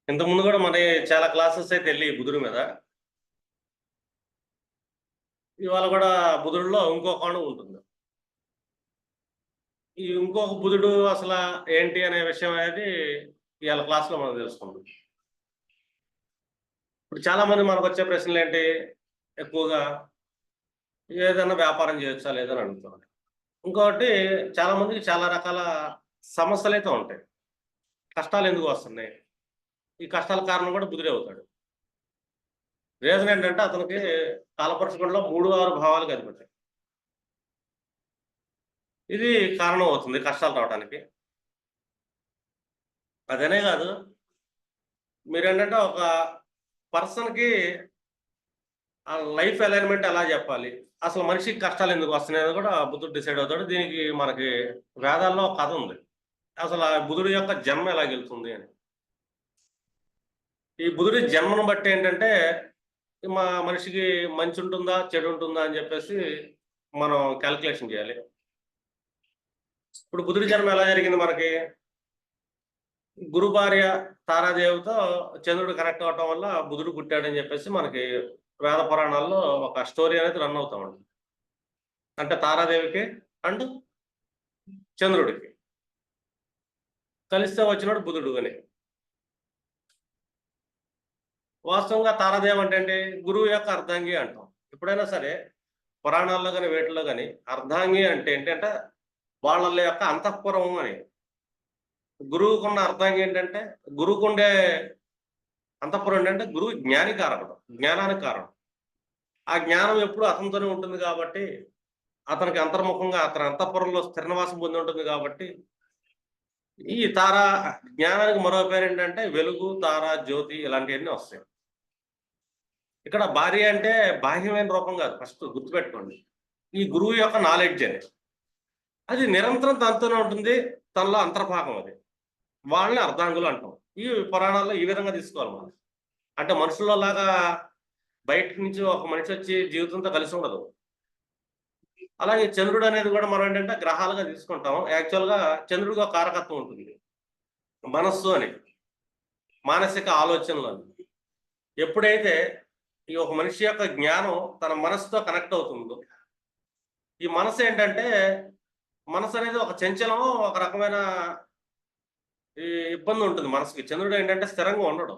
ఇంతకుముందు కూడా మన చాలా క్లాసెస్ అయితే వెళ్ళి బుధుడి మీద. ఇవాళ కూడా బుధుడిలో ఇంకో కోణం ఉంటుంది. ఈ ఇంకొక బుధుడు అసలు ఏంటి అనే విషయం అనేది ఇవాళ క్లాస్లో మనం తెలుసుకుందాం. ఇప్పుడు చాలా మంది మనకు వచ్చే ప్రశ్నలు ఏంటి? ఎక్కువగా ఏదైనా వ్యాపారం చేయొచ్చా లేదని అడుగుతున్నారు. ఇంకొకటి చాలా మందికి చాలా రకాల సమస్యలు అయితే ఉంటాయి. కష్టాలు ఎందుకు వస్తున్నాయి? ఈ కష్టాల కారణం కూడా బుధుడే అవుతాడు. రీజన్ ఏంటంటే అతనికి కాలపరుషుకుండలో 3, 6 భావాలకు అధిపతి. ఇది కారణం అవుతుంది కష్టాలు రావడానికి. అదనే కాదు, మీరేంటంటే ఒక పర్సన్‌కి ఆ లైఫ్ అలైన్‌మెంట్ ఎలా చెప్పాలి? అసలు మనిషికి కష్టాలు ఎందుకు వస్తున్నాయని కూడా బుధుడు డిసైడ్ అవుతాడు. దీనికి మనకి వేదాల్లో ఒక కథ ఉంది. అసలు ఆ బుధుడి యొక్క జన్మ ఎలాగెళ్తుంది అని. ఈ బుధుడి జన్మను బట్టి ఏంటంటే మనిషికి మంచి ఉంటుందా? చెడు ఉంటుందా? అని చెప్పేసి మనం కాలిక్యులేషన్ చేయాలి. ఇప్పుడు బుధుడి జన్మ ఎలా జరిగింది మనకి? గురు భార్య తారాదేవితో చంద్రుడు కనెక్ట్ అవ్వటం వల్ల బుధుడు పుట్టాడని చెప్పేసి మనకి వేద పురాణాల్లో ఒక స్టోరీ అనేది రన్ అవుతా ఉంటుంది. అంటే తారాదేవికి అండ్ చంద్రుడికి కలిస్తే వచ్చినాడు బుధుడు అని. వాస్తవంగా తారాదేవి అంటే ఏంటి? గురువు యొక్క అర్ధాంగి అంటాం. ఎప్పుడైనా సరే పురాణాల్లో కానీ వేటిలో కానీ అర్ధాంగి అంటే ఏంటంటే వాళ్ళ యొక్క అంతఃపురం అని. గురువుకున్న అర్థం ఏంటంటే గురువుకుండే అంతఃపురం ఏంటంటే గురువు జ్ఞాని కారకుడు, జ్ఞానానికి కారణం. ఆ జ్ఞానం ఎప్పుడు అతనితోనే ఉంటుంది కాబట్టి అతనికి అంతర్ముఖంగా అతని అంతఃపురంలో స్థిర నివాసం పొంది ఉంటుంది కాబట్టి ఈ తార జ్ఞానానికి మరో పేరు ఏంటంటే వెలుగు, తార, జ్యోతి ఇలాంటివన్నీ వస్తాయి. ఇక్కడ భార్య అంటే బాహ్యమైన రూపం కాదు, ఫస్ట్ గుర్తుపెట్టుకోండి. ఈ గురువు యొక్క నాలెడ్జ్ అనేది అది నిరంతరం తనతోనే ఉంటుంది, తనలో అంతర్భాగం అది. వాళ్ళని అర్ధాంగులు అంటాం. ఈ పురాణాల్లో ఈ విధంగా తీసుకోవాలి మనం. అంటే మనుషుల్లో లాగా బయట నుంచి ఒక మనిషి వచ్చి జీవితంతో కలిసి ఉండదు. అలాగే చంద్రుడు అనేది కూడా మనం ఏంటంటే గ్రహాలుగా తీసుకుంటాం. యాక్చువల్‌గా చంద్రుడికి ఒక కారకత్వం ఉంటుంది. మనస్సు అని, మానసిక ఆలోచనలు అని. ఎప్పుడైతే ఈ ఒక మనిషి యొక్క జ్ఞానం తన మనస్సుతో కనెక్ట్ అవుతుందో, ఈ మనసు ఏంటంటే మనసు అనేది ఒక చంచలం, ఒక రకమైన ఈ ఇబ్బంది ఉంటుంది మనసుకి. చంద్రుడు ఏంటంటే స్థిరంగా ఉండడు.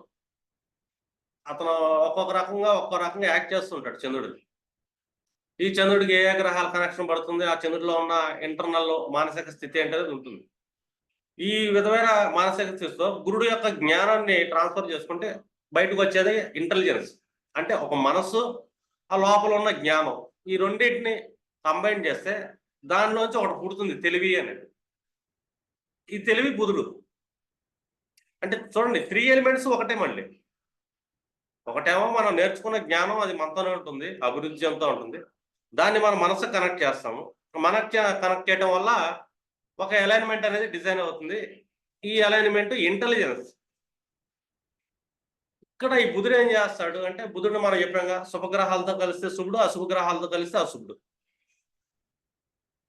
అతను ఒక్కొక్క రకంగా యాక్ట్ చేస్తుంటాడు చంద్రుడు. ఈ చంద్రుడికి ఏ గ్రహాల కనెక్షన్ పడుతుంది, ఆ చంద్రుడిలో ఉన్న ఇంటర్నల్ మానసిక స్థితి ఏంటనేది ఉంటుంది. ఈ విధమైన మానసిక స్థితితో గురుడు యొక్క జ్ఞానాన్ని ట్రాన్స్ఫర్ చేసుకుంటే బయటకు వచ్చేది ఇంటెలిజెన్స్. అంటే ఒక మనస్సు, ఆ లోపల ఉన్న జ్ఞానం. ఈ రెండింటిని కంబైన్ చేస్తే దానిలోంచి ఒకటి పుడుతుంది తెలివి అనేది. ఈ తెలివి బుధుడు. అంటే చూడండి 3 ఎలిమెంట్స్ ఒకటే మళ్ళీ. ఒకటేమో మనం నేర్చుకున్న జ్ఞానం, అది మనతోనే ఉంటుంది, అభివృద్ధి చెందుతూ ఉంటుంది. దాన్ని మన మనసుకు కనెక్ట్ చేస్తాము. మనకి కనెక్ట్ చేయడం వల్ల ఒక అలైన్‌మెంట్ అనేది డిజైన్ అవుతుంది. ఈ అలైన్‌మెంట్ ఇంటెలిజెన్స్. ఇక్కడ ఈ బుధుడు ఏం చేస్తాడు అంటే, బుధుడు మనం చెప్పాంగా, శుభగ్రహాలతో కలిస్తే శుభుడు, అశుభ గ్రహాలతో కలిస్తే అశుభుడు.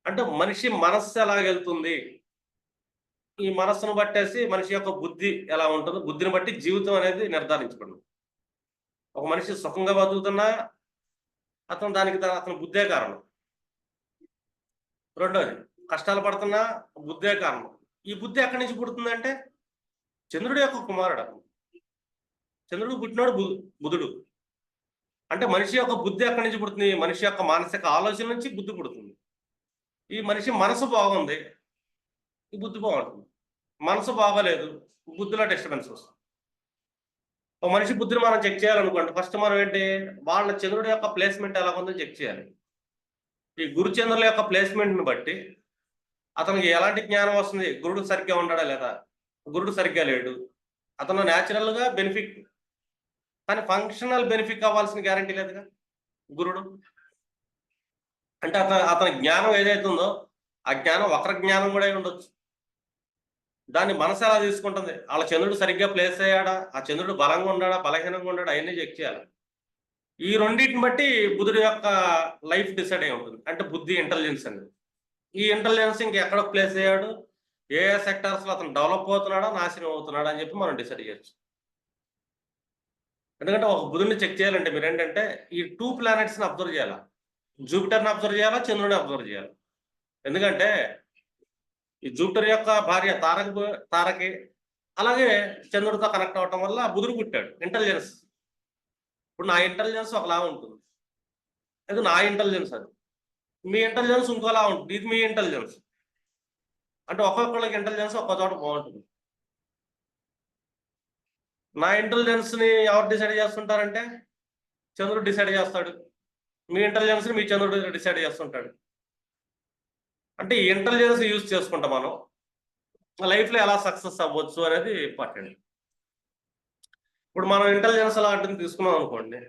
అంటే మనిషి మనస్సు ఎలాగెళ్తుంది, ఈ మనస్సును బట్టేసి మనిషి యొక్క బుద్ధి ఎలా ఉంటుందో, బుద్ధిని బట్టి జీవితం అనేది నిర్ధారించబడింది. ఒక మనిషి సుఖంగా బతుకుతున్నా అతని బుద్ధే కారణం. రెండోది, కష్టాలు పడుతున్నా బుద్ధే కారణం. ఈ బుద్ధి ఎక్కడి నుంచి పుడుతుందంటే చంద్రుడి యొక్క కుమారుడు అతను. చంద్రుడు పుట్టినోడు బుధుడు. అంటే మనిషి యొక్క బుద్ధి ఎక్కడి నుంచి పుడుతుంది? మనిషి యొక్క మానసిక ఆలోచన నుంచి బుద్ధి పుడుతుంది. ఈ మనిషి మనసు బాగుంది, ఈ బుద్ధి బాగుంటుంది. మనసు బాగోలేదు, బుద్ధిలో డిస్టర్బెన్స్ వస్తుంది. ఒక మనిషి బుద్ధిని మనం చెక్ చేయాలనుకోండి, ఫస్ట్ మనం ఏంటి, వాళ్ళ చంద్రుడి యొక్క ప్లేస్మెంట్ ఎలా ఉందో చెక్ చేయాలి. ఈ గురు చంద్రుల యొక్క ప్లేస్మెంట్ని బట్టి అతనికి ఎలాంటి జ్ఞానం వస్తుంది? గురుడు సరిగ్గా ఉన్నాడా లేదా? గురుడు సరిగ్గా లేడు, అతను న్యాచురల్‌గా బెనిఫిట్, కానీ ఫంక్షనల్ బెనిఫిట్ అవ్వాల్సిన గ్యారంటీ లేదుగా గురుడు. అంటే అతని జ్ఞానం ఏదైతే ఉందో ఆ జ్ఞానం వక్ర జ్ఞానం కూడా అయి ఉండొచ్చు. దాన్ని మనసు ఎలా తీసుకుంటుంది? వాళ్ళ చంద్రుడు సరిగ్గా ప్లేస్ అయ్యాడా, ఆ చంద్రుడు బలంగా ఉన్నాడా, బలహీనంగా ఉన్నాడా, అవన్నీ చెక్ చేయాలి. ఈ రెండింటిని బట్టి బుధుడి యొక్క లైఫ్ డిసైడ్ అయి ఉంటుంది. అంటే బుద్ధి, ఇంటెలిజెన్స్ అనేది. ఈ ఇంటెలిజెన్స్ ఇంకెక్కడ ప్లేస్ అయ్యాడు, ఏ సెక్టార్స్‌లో అతను డెవలప్ అవుతున్నాడా, నాశనం అవుతున్నాడా అని చెప్పి మనం డిసైడ్ చేయొచ్చు. ఎందుకంటే ఒక బుధుడిని చెక్ చేయాలంటే మీరు ఏంటంటే ఈ 2 ప్లానెట్స్ని అబ్జర్వ్ చేయాలి. జూపిటర్ని అబ్జర్వ్ చేయాలా, చంద్రుడిని అబ్జర్వ్ చేయాలి. ఎందుకంటే ఈ జూపిటర్ యొక్క భార్య తారకి అలాగే చంద్రుడితో కనెక్ట్ అవ్వటం వల్ల బుధుడు పుట్టాడు. ఇంటెలిజెన్స్. ఇప్పుడు నా ఇంటెలిజెన్స్ ఒకలా ఉంటుంది, అది నా ఇంటెలిజెన్స్. అది మీ ఇంటెలిజెన్స్ ఇంకోలా ఉంటుంది, ఇది మీ ఇంటెలిజెన్స్. అంటే ఒక్కొక్కళ్ళకి ఇంటెలిజెన్స్ ఒక్కో చోట బాగుంటుంది. నా ఇంటెలిజెన్స్ ని ఎవరు డిసైడ్ చేస్తుంటారంటే చంద్రుడు డిసైడ్ చేస్తాడు. మీ ఇంటెలిజెన్స్ ని మీ చంద్రుడు డిసైడ్ చేస్తుంటాడు. అంటే ఈ ఇంటెలిజెన్స్ యూజ్ చేసుకుంటాం మనం లైఫ్లో ఎలా సక్సెస్ అవ్వచ్చు అనేది ఇంపార్టెంట్. ఇప్పుడు మనం ఇంటెలిజెన్స్ అలాంటిని తీసుకున్నాం అనుకోండి,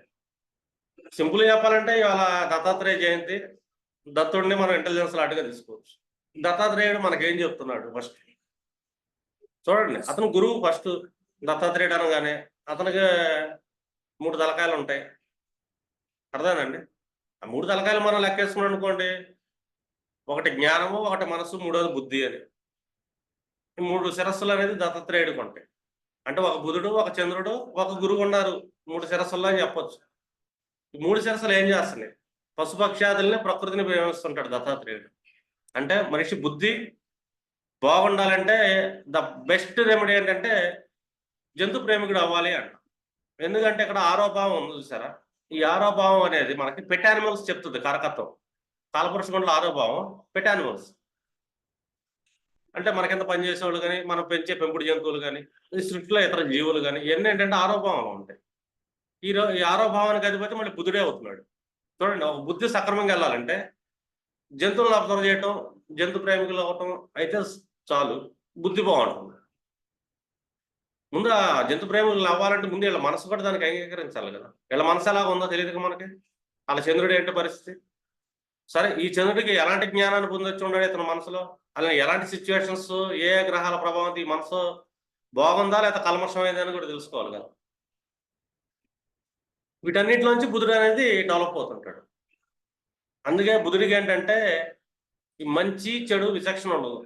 సింపుల్గా చెప్పాలంటే ఇవాళ దత్తాత్రేయ జయంతి, దత్తుడిని మనం ఇంటెలిజెన్స్ లాంటిగా తీసుకోవచ్చు. దత్తాత్రేయుడు మనకేం చెప్తున్నాడు ఫస్ట్ చూడండి. అతను గురువు ఫస్ట్. దత్తాత్రేయుడు అనగానే అతనికి 3 తలకాయలు ఉంటాయి, అర్థమేనండి. ఆ 3 తలకాయలు మనం లెక్కేసుకున్నాం అనుకోండి, ఒకటి జ్ఞానము, ఒకటి మనసు, మూడోది బుద్ధి అని. ఈ 3 శిరస్సులు అనేది దత్తాత్రేయుడికి ఉంటాయి. అంటే ఒక బుధుడు, ఒక చంద్రుడు, ఒక గురువు ఉన్నారు 3 శిరస్సుల్లో అని చెప్పొచ్చు. ఈ 3 శిరస్సులు ఏం చేస్తున్నాయి? పశుపక్షాదుల్ని, ప్రకృతిని ప్రేమిస్తుంటాడు దత్తాత్రేయుడు. అంటే మనిషి బుద్ధి బాగుండాలంటే ద బెస్ట్ రెమెడీ ఏంటంటే జంతు ప్రేమికుడు అవ్వాలి అంట. ఎందుకంటే ఇక్కడ ఆరోభావం ఉంది చూసారా, ఈ ఆరోభావం అనేది మనకి పెట్ యానిమల్స్ చెప్తుంది. కారకత్వం కాలపురుషుకుండలో ఆరోభావం పెట్ యానిమల్స్ అంటే మనకింత పనిచేసేవాళ్ళు కానీ, మనం పెంచే పెంపుడు జంతువులు కానీ, ఈ సృష్టిలో ఇతర జీవులు కానీ, ఇవన్నీ ఏంటంటే ఆరోభావంలో ఉంటాయి. ఈ ఆరోభావానికి అధిపతి మళ్ళీ బుద్ధుడే అవుతున్నాడు. చూడండి, ఒక బుద్ధి సక్రమంగా వెళ్ళాలంటే జంతువులను అబ్జర్వ్ చేయటం, జంతు ప్రేమికులు అవ్వటం అయితే చాలు, బుద్ధి బాగుంటుంది. ముందు ఆ జంతు ప్రేమికులు అవ్వాలంటే ముందు వీళ్ళ మనసు కూడా దానికి అంగీకరించాలి కదా. వీళ్ళ మనసు ఎలాగ ఉందో తెలియదు మనకి. వాళ్ళ చంద్రుడు ఏంటి పరిస్థితి? సరే, ఈ చంద్రుడికి ఎలాంటి జ్ఞానాన్ని పొందొచ్చు ఉన్నాడు ఇతని మనసులో, అలాగే ఎలాంటి సిచ్యువేషన్స్, ఏ గ్రహాల ప్రభావం ఈ మనసు బాగుందా లేదా కల్మషమైందా అని కూడా తెలుసుకోవాలి కదా. వీటన్నిటిలోంచి బుధుడు అనేది డెవలప్ అవుతుంటాడు. అందుకే బుధుడికి ఏంటంటే ఈ మంచి చెడు విచక్షణ ఉండదు.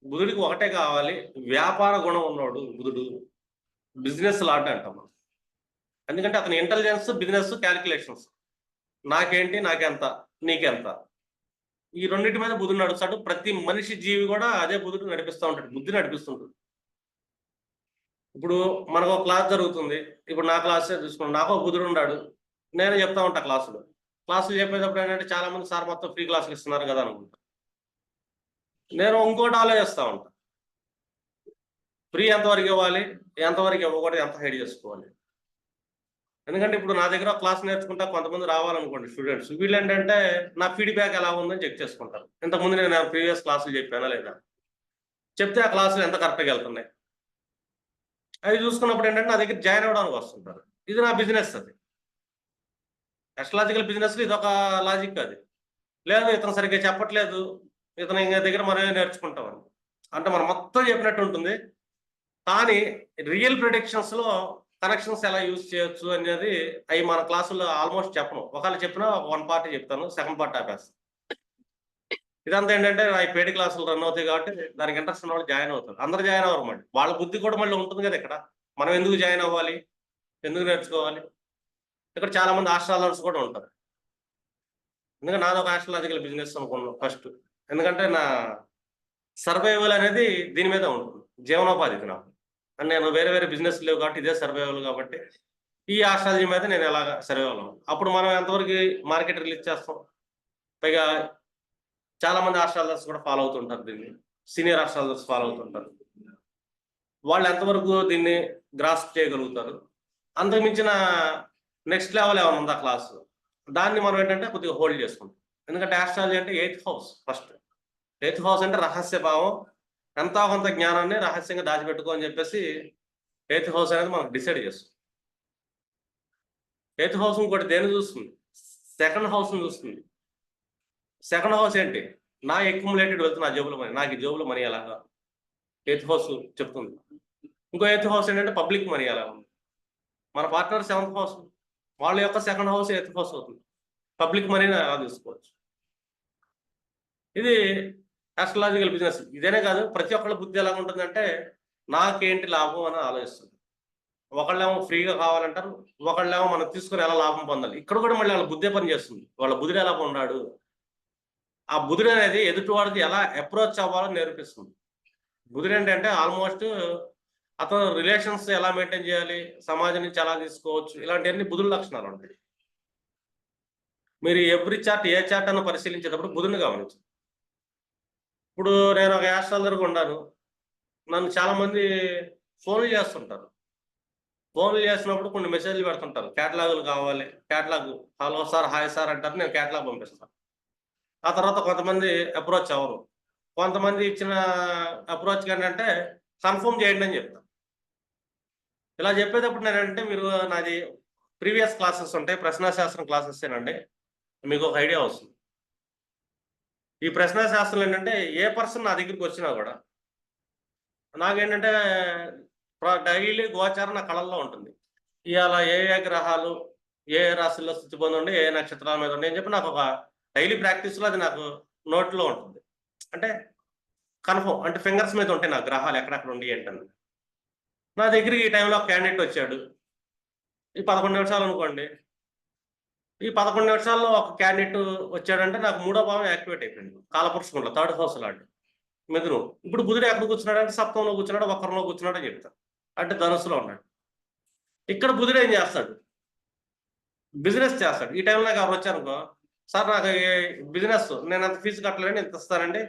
బుధుడికి ఒకటే కావాలి, వ్యాపార గుణం ఉన్నవాడు బుధుడు, బిజినెస్ లాట్ అంటాం. ఎందుకంటే అతని ఇంటెలిజెన్స్, బిజినెస్, క్యాలిక్యులేషన్స్, నాకేంటి, నాకెంత, నీకెంత, ఈ రెండింటి మీద బుధుడు నడుస్తాడు. ప్రతి మనిషి జీవి కూడా అదే బుధుడు నడిపిస్తూ ఉంటాడు, బుద్ధి నడిపిస్తుంటుంది. ఇప్పుడు మనకు ఒక క్లాస్ జరుగుతుంది, ఇప్పుడు నా క్లాస్ చూసుకోండి, నాకు ఒక బుధుడు ఉన్నాడు, నేను చెప్తా ఉంటా క్లాసులు చెప్పేటప్పుడు ఏంటంటే చాలా మంది సార్ మొత్తం ఫ్రీ క్లాసులు ఇస్తున్నారు కదా అనుకుంటా. నేను ఇంకోటి ఆలోచిస్తూ ఉంటా, ఫ్రీ ఎంతవరకు ఇవ్వాలి, ఎంతవరకు ఇవ్వకూడదు, ఎంత హైడ్ చేసుకోవాలి. ఎందుకంటే ఇప్పుడు నా దగ్గర క్లాస్ నేర్చుకుంటా కొంతమంది రావాలనుకోండి స్టూడెంట్స్, వీళ్ళు ఏంటంటే నా ఫీడ్బ్యాక్ ఎలా ఉందని చెక్ చేసుకుంటారు. ఇంతకుముందు నేను ప్రీవియస్ క్లాసులు చెప్పానా లేదా, చెప్తే ఆ క్లాసులు ఎంత కరెక్ట్గా వెళ్తున్నాయి అవి చూసుకున్నప్పుడు ఏంటంటే నా దగ్గర జాయిన్ అవ్వడానికి వస్తుంటారు. ఇది నా బిజినెస్. అది అస్ట్రాలజికల్ బిజినెస్లో ఇది ఒక లాజిక్. అది లేదు ఇతను సరిగ్గా చెప్పట్లేదు, ఇతను ఇంకా దగ్గర మనమే నేర్చుకుంటామని అంటే మనం మొత్తం చెప్పినట్టు ఉంటుంది. కానీ రియల్ ప్రిడిక్షన్స్లో కనెక్షన్స్ ఎలా యూజ్ చేయొచ్చు అనేది అవి మన క్లాసుల్లో ఆల్మోస్ట్ చెప్పను. ఒకవేళ చెప్పినా 1 పార్ట్ చెప్తాను, సెకండ్ పార్ట్ ఆపేస్తాను. ఇదంతా ఏంటంటే ఈ పేడి క్లాసులు రన్ అవుతాయి కాబట్టి దానికి ఇంట్రెస్ట్ ఉన్న వాళ్ళు జాయిన్ అవుతారు. అందరూ జాయిన్ అవ్వరు, మళ్ళీ వాళ్ళ బుద్ధి కూడా మళ్ళీ ఉంటుంది కదా. ఇక్కడ మనం ఎందుకు జాయిన్ అవ్వాలి, ఎందుకు నేర్చుకోవాలి? ఇక్కడ చాలా మంది ఆస్ట్రాలజర్స్ కూడా ఉంటారు. ఎందుకంటే నాది ఒక ఆస్ట్రాలజికల్ బిజినెస్ అనుకున్నాను ఫస్ట్. ఎందుకంటే నా సర్వైవల్ అనేది దీని మీద ఉంటుంది, జీవనోపాధికి నాకు. అండ్ నేను వేరే వేరే బిజినెస్ లేవు కాబట్టి ఇదే సర్వైవల్ కాబట్టి ఈ ఆస్ట్రాలజీ మీద నేను ఎలాగ సర్వైవల్ అవ్వాలి. అప్పుడు మనం ఎంతవరకు మార్కెట్ రిలీజ్ చేస్తాం? పైగా చాలా మంది ఆస్ట్రాలజర్స్ కూడా ఫాలో అవుతుంటారు దీన్ని, సీనియర్ ఆస్ట్రాలజర్స్ ఫాలో అవుతుంటారు. వాళ్ళు ఎంతవరకు దీన్ని గ్రాస్ప్ చేయగలుగుతారు, అంతకుమించిన నెక్స్ట్ లెవెల్ ఏమైనా ఉందా క్లాసు, దాన్ని మనం ఏంటంటే కొద్దిగా హోల్డ్ చేసుకుంటాం. ఎందుకంటే ఆస్ట్రాలజీ అంటే 8th house. First 8th house అంటే రహస్య భావం, ఎంతో కొంత జ్ఞానాన్ని రహస్యంగా దాచిపెట్టుకో అని చెప్పేసి 8th హౌస్ అనేది మనకు డిసైడ్ చేస్తుంది. 8th హౌస్ ఇంకోటి దేని చూస్తుంది? సెకండ్ హౌస్ని చూస్తుంది. సెకండ్ హౌస్ ఏంటి? నా అక్యుములేటెడ్ వెల్త్, నా జేబులో మనీ, నాకు ఈ జేబులో మనీ ఎలాగా 8th హౌస్ చెప్తుంది. ఇంకో 8th హౌస్ ఏంటంటే పబ్లిక్ మనీ ఎలా ఉంది. మన పార్ట్నర్ 7th హౌస్, వాళ్ళ యొక్క సెకండ్ హౌస్ 8th హౌస్ అవుతుంది. పబ్లిక్ మనీని ఎలా తీసుకోవచ్చు. ఇది ఆస్ట్రాలజికల్ బిజినెస్. ఇదేనే కాదు, ప్రతి ఒక్కళ్ళ బుద్ధి ఎలా ఉంటుందంటే నాకేంటి లాభం అని ఆలోచిస్తుంది. ఒకళ్ళేమో ఫ్రీగా కావాలంటారు, ఒకళ్ళేమో మనం తీసుకొని ఎలా లాభం పొందాలి. ఇక్కడ కూడా మళ్ళీ వాళ్ళ బుద్ధే పని చేస్తుంది. వాళ్ళ బుధుడు ఎలా ఉన్నాడు, ఆ బుధుడు అనేది ఎదుటివాడికి ఎలా అప్రోచ్ అవ్వాలో నేర్పిస్తుంది. బుధుడు ఏంటంటే ఆల్మోస్ట్ అతను రిలేషన్స్ ఎలా మెయింటైన్ చేయాలి, సమాజం నుంచి ఎలా తీసుకోవచ్చు, ఇలాంటివన్నీ బుధుడు లక్షణాలు ఉంటాయి. మీరు ఎవ్రీ చార్ట్ ఏ చార్ట్ అన్న పరిశీలించేటప్పుడు బుధుడిని గమనించండి. ఇప్పుడు నేను ఒక యాస్ట్రాలజర్‌గా ఉన్నాను. నన్ను చాలా మంది ఫోన్లు చేస్తుంటారు. ఫోన్లు చేసినప్పుడు కొన్ని మెసేజ్‌లు పెడుతుంటారు. కేటలాగులు కావాలి. Catalogue hello sir, hi sir అంటారు. నేను కేటలాగ్ పంపిస్తాను. ఆ తర్వాత కొంతమంది అప్రోచ్ అవ్వరు. కొంతమంది ఇచ్చిన అప్రోచ్‌కి ఏంటంటే కన్ఫర్మ్ చేయండి అని చెప్తా. ఇలా చెప్పేటప్పుడు నేనంటే మీరు నాది ప్రీవియస్ క్లాసెస్ ఉంటాయి. ప్రశ్నాశాస్త్రం క్లాసెస్ ఏనండి. మీకు ఒక ఐడియా వస్తుంది. ఈ ప్రశ్నాశాస్త్రం ఏంటంటే ఏ పర్సన్ నా దగ్గరికి వచ్చినా కూడా నాకేంటంటే డైలీ గోచారం నా కళల్లో ఉంటుంది. ఇవాళ ఏ ఏ గ్రహాలు ఏ ఏ రాశుల్లో స్థితి పొంది ఉండి, ఏ ఏ నక్షత్రాల మీద ఉండి అని చెప్పి నాకు ఒక డైలీ ప్రాక్టీస్‌లో అది నాకు నోట్లో ఉంటుంది. అంటే కన్ఫర్మ్ అంటే ఫింగర్స్ మీద ఉంటాయి నా గ్రహాలు ఎక్కడెక్కడ ఉండి ఏంటని. నా దగ్గరికి ఈ టైంలో ఒక క్యాండిడేట్ వచ్చాడు. ఈ 11 నిమిషాలు అనుకోండి. ఈ 11 నిమిషాల్లో ఒక క్యాండిడేట్ వచ్చాడంటే నాకు మూడో భావం యాక్టివేట్ అయిపోయింది. కాలపురుషుకుండలో థర్డ్ హౌస్ లాంటి మిథునం. ఇప్పుడు బుధుడు ఎక్కడ కూర్చున్నాడంటే సప్తమంలో కూర్చున్నాడు, వక్రంలో కూర్చున్నాడని చెప్తాను. అంటే ధనుస్సులో ఉన్నాడు. ఇక్కడ బుధుడు ఏం చేస్తాడు? బిజినెస్ చేస్తాడు. ఈ టైంలో నాకు ఎవరు వచ్చారనుకో, సార్ నాకు బిజినెస్ నేను అంత ఫీజు కట్టలేని ఇంత ఇస్తానండి.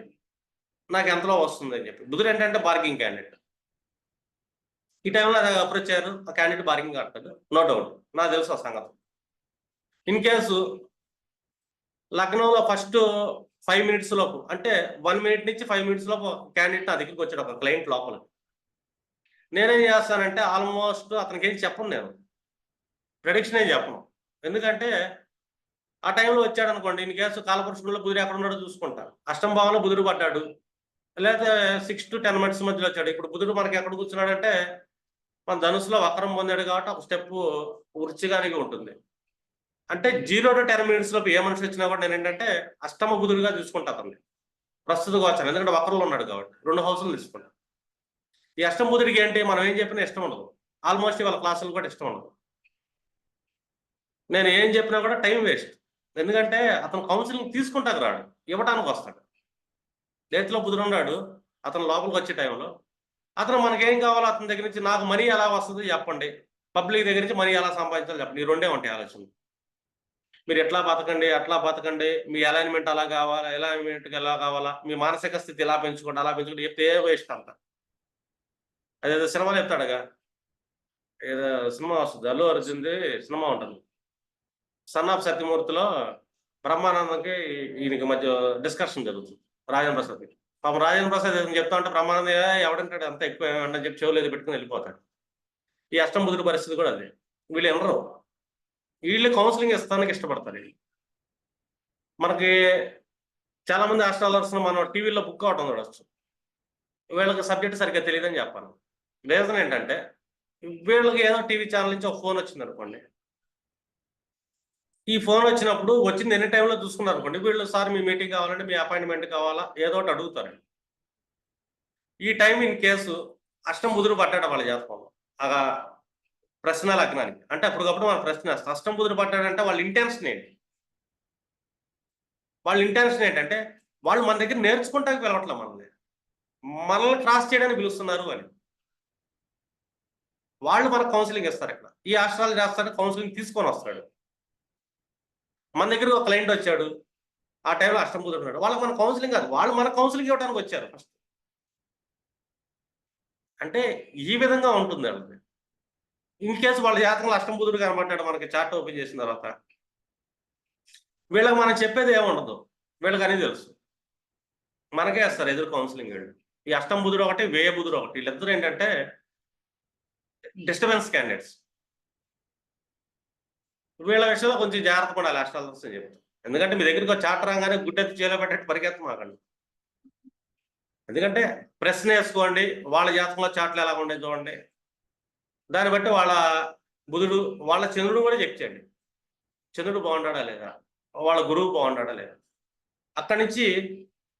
నాకు ఎంతలో వస్తుందని చెప్పి. బుధుడు ఏంటంటే బార్గింగ్ క్యాండిడేట్. ఈ టైంలో నాకు అప్రోచ్ అయ్యారు. ఆ క్యాండిడేట్ బార్గింగ్ కడతాడు. No doubt. నాకు తెలుసు ఆ సంగతి. ఇన్ కేసు లగ్నంలో ఫస్ట్ 5 మినిట్స్ లోపు అంటే 1 మినిట్ నుంచి 5 మినిట్స్ లోపు క్యాండిడేట్ నా దగ్గరికి వచ్చాడు ఒక క్లయింట్ లోపల. నేనేం చేస్తానంటే ఆల్మోస్ట్ అతనికి ఏం చెప్పను నేను. ప్రెడిక్షన్ ఏం చెప్పను. ఎందుకంటే ఆ టైంలో వచ్చాడనుకోండి ఇన్ కేసు కాలపురుషుల్లో బుధుడు ఎక్కడ ఉన్నాడో చూసుకుంటా. అష్టమ భావంలో బుధుడు పడ్డాడు. లేదా 6 to 10 మినిట్స్ మధ్యలో వచ్చాడు. ఇప్పుడు బుధుడు మనకి ఎక్కడ కూర్చున్నాడంటే మన ధనుసులో వక్రం పొందాడు కాబట్టి ఒక స్టెప్ వృచ్చిగానికి ఉంటుంది. అంటే 0 to 10 మినిట్స్ లోపు ఏ మనిషి వచ్చినా కూడా నేనేంటంటే అష్టమ బుధుడుగా చూసుకుంటా అతన్ని. ప్రస్తుత గోచరం ఎందుకంటే వక్రంలో ఉన్నాడు కాబట్టి 2 హౌసులు తీసుకుంటా. ఈ అష్టమ బుధుడికి ఏంటి మనం ఏం చెప్పినా ఇష్టం ఉండదు. ఆల్మోస్ట్ వాళ్ళ క్లాసులు కూడా ఇష్టం ఉండదు. నేను ఏం చెప్పినా కూడా టైం వేస్ట్. ఎందుకంటే అతను కౌన్సిలింగ్ తీసుకుంటాకు రాడు, ఇవ్వడానికి వస్తాడు. డేట్లో బుధుడు ఉన్నాడు. అతను లోపలికి వచ్చే టైంలో అతను మనకేం కావాలో అతని దగ్గర నుంచి నాకు మనీ ఎలా వస్తుంది చెప్పండి, పబ్లిక్ దగ్గర నుంచి మనీ ఎలా సంపాదించాలో చెప్పండి. ఈ రెండే ఉంటాయి ఆలోచనలు. మీరు ఎట్లా బతకండి, అట్లా బతకండి, మీ అలైన్మెంట్ అలా కావాలా, అలైన్మెంట్కి ఎలా కావాలా, మీ మానసిక స్థితి ఎలా పెంచుకోండి, అలా పెంచుకోండి చెప్తే వేస్ట్ అంత. అదేదో సినిమాలు చెప్తాడుగా, ఏదో సినిమా వస్తుంది అల్లు అర్జున్ది సినిమా ఉంటుంది. సన్ ఆఫ్ సత్యమూర్తిలో బ్రహ్మానందంకి ఈయనకి మధ్య డిస్కషన్ జరుగుతుంది రాజేంద్ర ప్రసాద్కి. పాపం రాజేంద్ర ప్రసాద్ చెప్తా ఉంటే బ్రహ్మానందం ఎవడంటాడు అంత ఎక్కువ ఏమంటని చెప్పి చెవులు ఏది పెట్టుకుని వెళ్ళిపోతాడు. ఈ అష్టంబుధుడి పరిస్థితి కూడా అదే. వీళ్ళు ఎవరు వీళ్ళు కౌన్సిలింగ్ ఇస్తానికి ఇష్టపడతారు. మనకి చాలా మంది ఆస్ట్రాలజర్స్ మనం టీవీలో బుక్ అవటం చూడవచ్చు. వీళ్ళకి సబ్జెక్ట్ సరిగ్గా తెలియదని చెప్పాను. రీజన్ ఏంటంటే వీళ్ళకి ఏదో టీవీ ఛానల్ నుంచి ఒక ఫోన్ వచ్చింది అనుకోండి. ఈ ఫోన్ వచ్చినప్పుడు వచ్చింది ఎన్ని టైంలో చూసుకున్నారు అనుకోండి. వీళ్ళు సార్ మీ మీటింగ్ కావాలంటే మీ అపాయింట్మెంట్ కావాలా ఏదో ఒకటి అడుగుతారు. ఈ టైం ఇన్ కేసు అష్టం బుధుడు పట్టాడు వాళ్ళ జాతకంలో ఆ ప్రశ్న లగ్నానికి. అంటే అప్పటికప్పుడు మనం ప్రశ్న వేస్తాం. అష్టం బుధుడు పట్టాడంటే వాళ్ళ ఇంటెన్షన్ ఏంటి? వాళ్ళ ఇంటెన్షన్ ఏంటంటే వాళ్ళు మన దగ్గర నేర్చుకుంటానికి పిలవట్లే మనల్ని క్రాస్ చేయడానికి పిలుస్తున్నారు అని. వాళ్ళు మనకు కౌన్సిలింగ్ ఇస్తారు. ఇక్కడ ఈ ఆస్ట్రాలజీ చేస్తాడు, కౌన్సిలింగ్ తీసుకొని వస్తాడు. మన దగ్గర ఒక క్లయింట్ వచ్చాడు, ఆ టైంలో అష్టం బుధుడు ఉన్నాడు. వాళ్ళకి మన కౌన్సిలింగ్ కాదు, వాళ్ళు మన కౌన్సిలింగ్ ఇవ్వడానికి వచ్చారు ఫస్ట్. అంటే ఈ విధంగా ఉంటుంది వాళ్ళది. ఇన్ కేసు వాళ్ళ జాతకంలో అష్టం బుధుడు కనబడ్డాడు మనకి చార్ట్ ఓపెన్ చేసిన తర్వాత, వీళ్ళకి మనం చెప్పేది ఏముండదు, వీళ్ళకి అనేది తెలుసు. మనకే వేస్తారు ఎదురు కౌన్సిలింగ్ వీళ్ళు. ఈ అష్టం బుధుడు ఒకటి, వ్యయ బుధుడు ఒకటి, వీళ్ళిద్దరు ఏంటంటే డిస్టర్బెన్స్ క్యాండిడేట్స్. వీళ్ళ విషయంలో కొంచెం జాగ్రత్త పడాలి ఆస్ట్రాలజర్స్ అని చెప్తారు. ఎందుకంటే మీ దగ్గరికి ఒక చార్ట్ రాగానే గుడ్డెత్తి చేలో పెట్టేట్టు పరిగెత్తం మాకండి. ఎందుకంటే ప్రశ్న వేసుకోండి, వాళ్ళ జాతకంలో చార్ట్లు ఎలా ఉండే చూడండి, దాన్ని బట్టి వాళ్ళ బుధుడు వాళ్ళ చంద్రుడు కూడా చెక్ చేయండి. చంద్రుడు బాగుంటాడా లేదా, వాళ్ళ గురువు బాగుంటాడా లేదా. అక్కడి నుంచి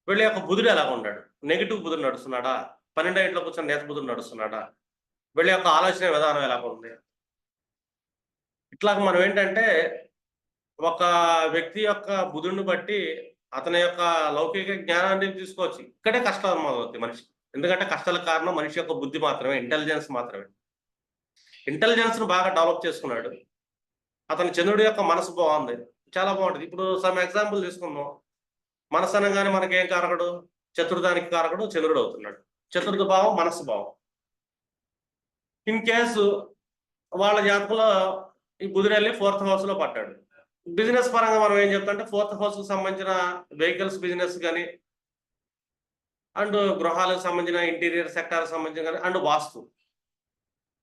వీళ్ళ యొక్క బుధుడు ఎలా ఉన్నాడు, నెగిటివ్ బుధుడు నడుస్తున్నాడా, 12 ఇంట్లో కూర్చొని నేత బుధుడు నడుస్తున్నాడా, వీళ్ళ యొక్క ఆలోచన విధానం ఎలా ఉంది. ఇట్లాగ మనం ఏంటంటే ఒక వ్యక్తి యొక్క బుధుడిని బట్టి అతని యొక్క లౌకిక జ్ఞానాన్ని తీసుకోవచ్చు. ఇక్కడే కష్టాలు మొదలవుతాయి మనిషి. ఎందుకంటే కష్టాలకు కారణం మనిషి యొక్క బుద్ధి మాత్రమే, ఇంటెలిజెన్స్ మాత్రమే. ఇంటెలిజెన్స్ ను బాగా డెవలప్ చేసుకున్నాడు. అతని చంద్రుడి యొక్క మనసు బాగుంది, చాలా బాగుంటుంది. ఇప్పుడు సమ్ ఎగ్జాంపుల్ తీసుకుందాం. మనసు అనగానే మనకేం కారకుడు? చతుర్థానికి కారకుడు చంద్రుడు అవుతున్నాడు. చతుర్థ భావం మనసు భావం. ఇన్ కేసు వాళ్ళ జాతకంలో ఈ బుధుడు వెళ్ళి 4th హౌస్ లో పడ్డాడు. బిజినెస్ పరంగా మనం ఏం చెప్తాంటే 4th హౌస్ కు సంబంధించిన వెహికల్స్ బిజినెస్ కానీ, అండ్ గృహాలకు సంబంధించిన ఇంటీరియర్ సెక్టార్ సంబంధించిన కానీ, అండ్ వాస్తు,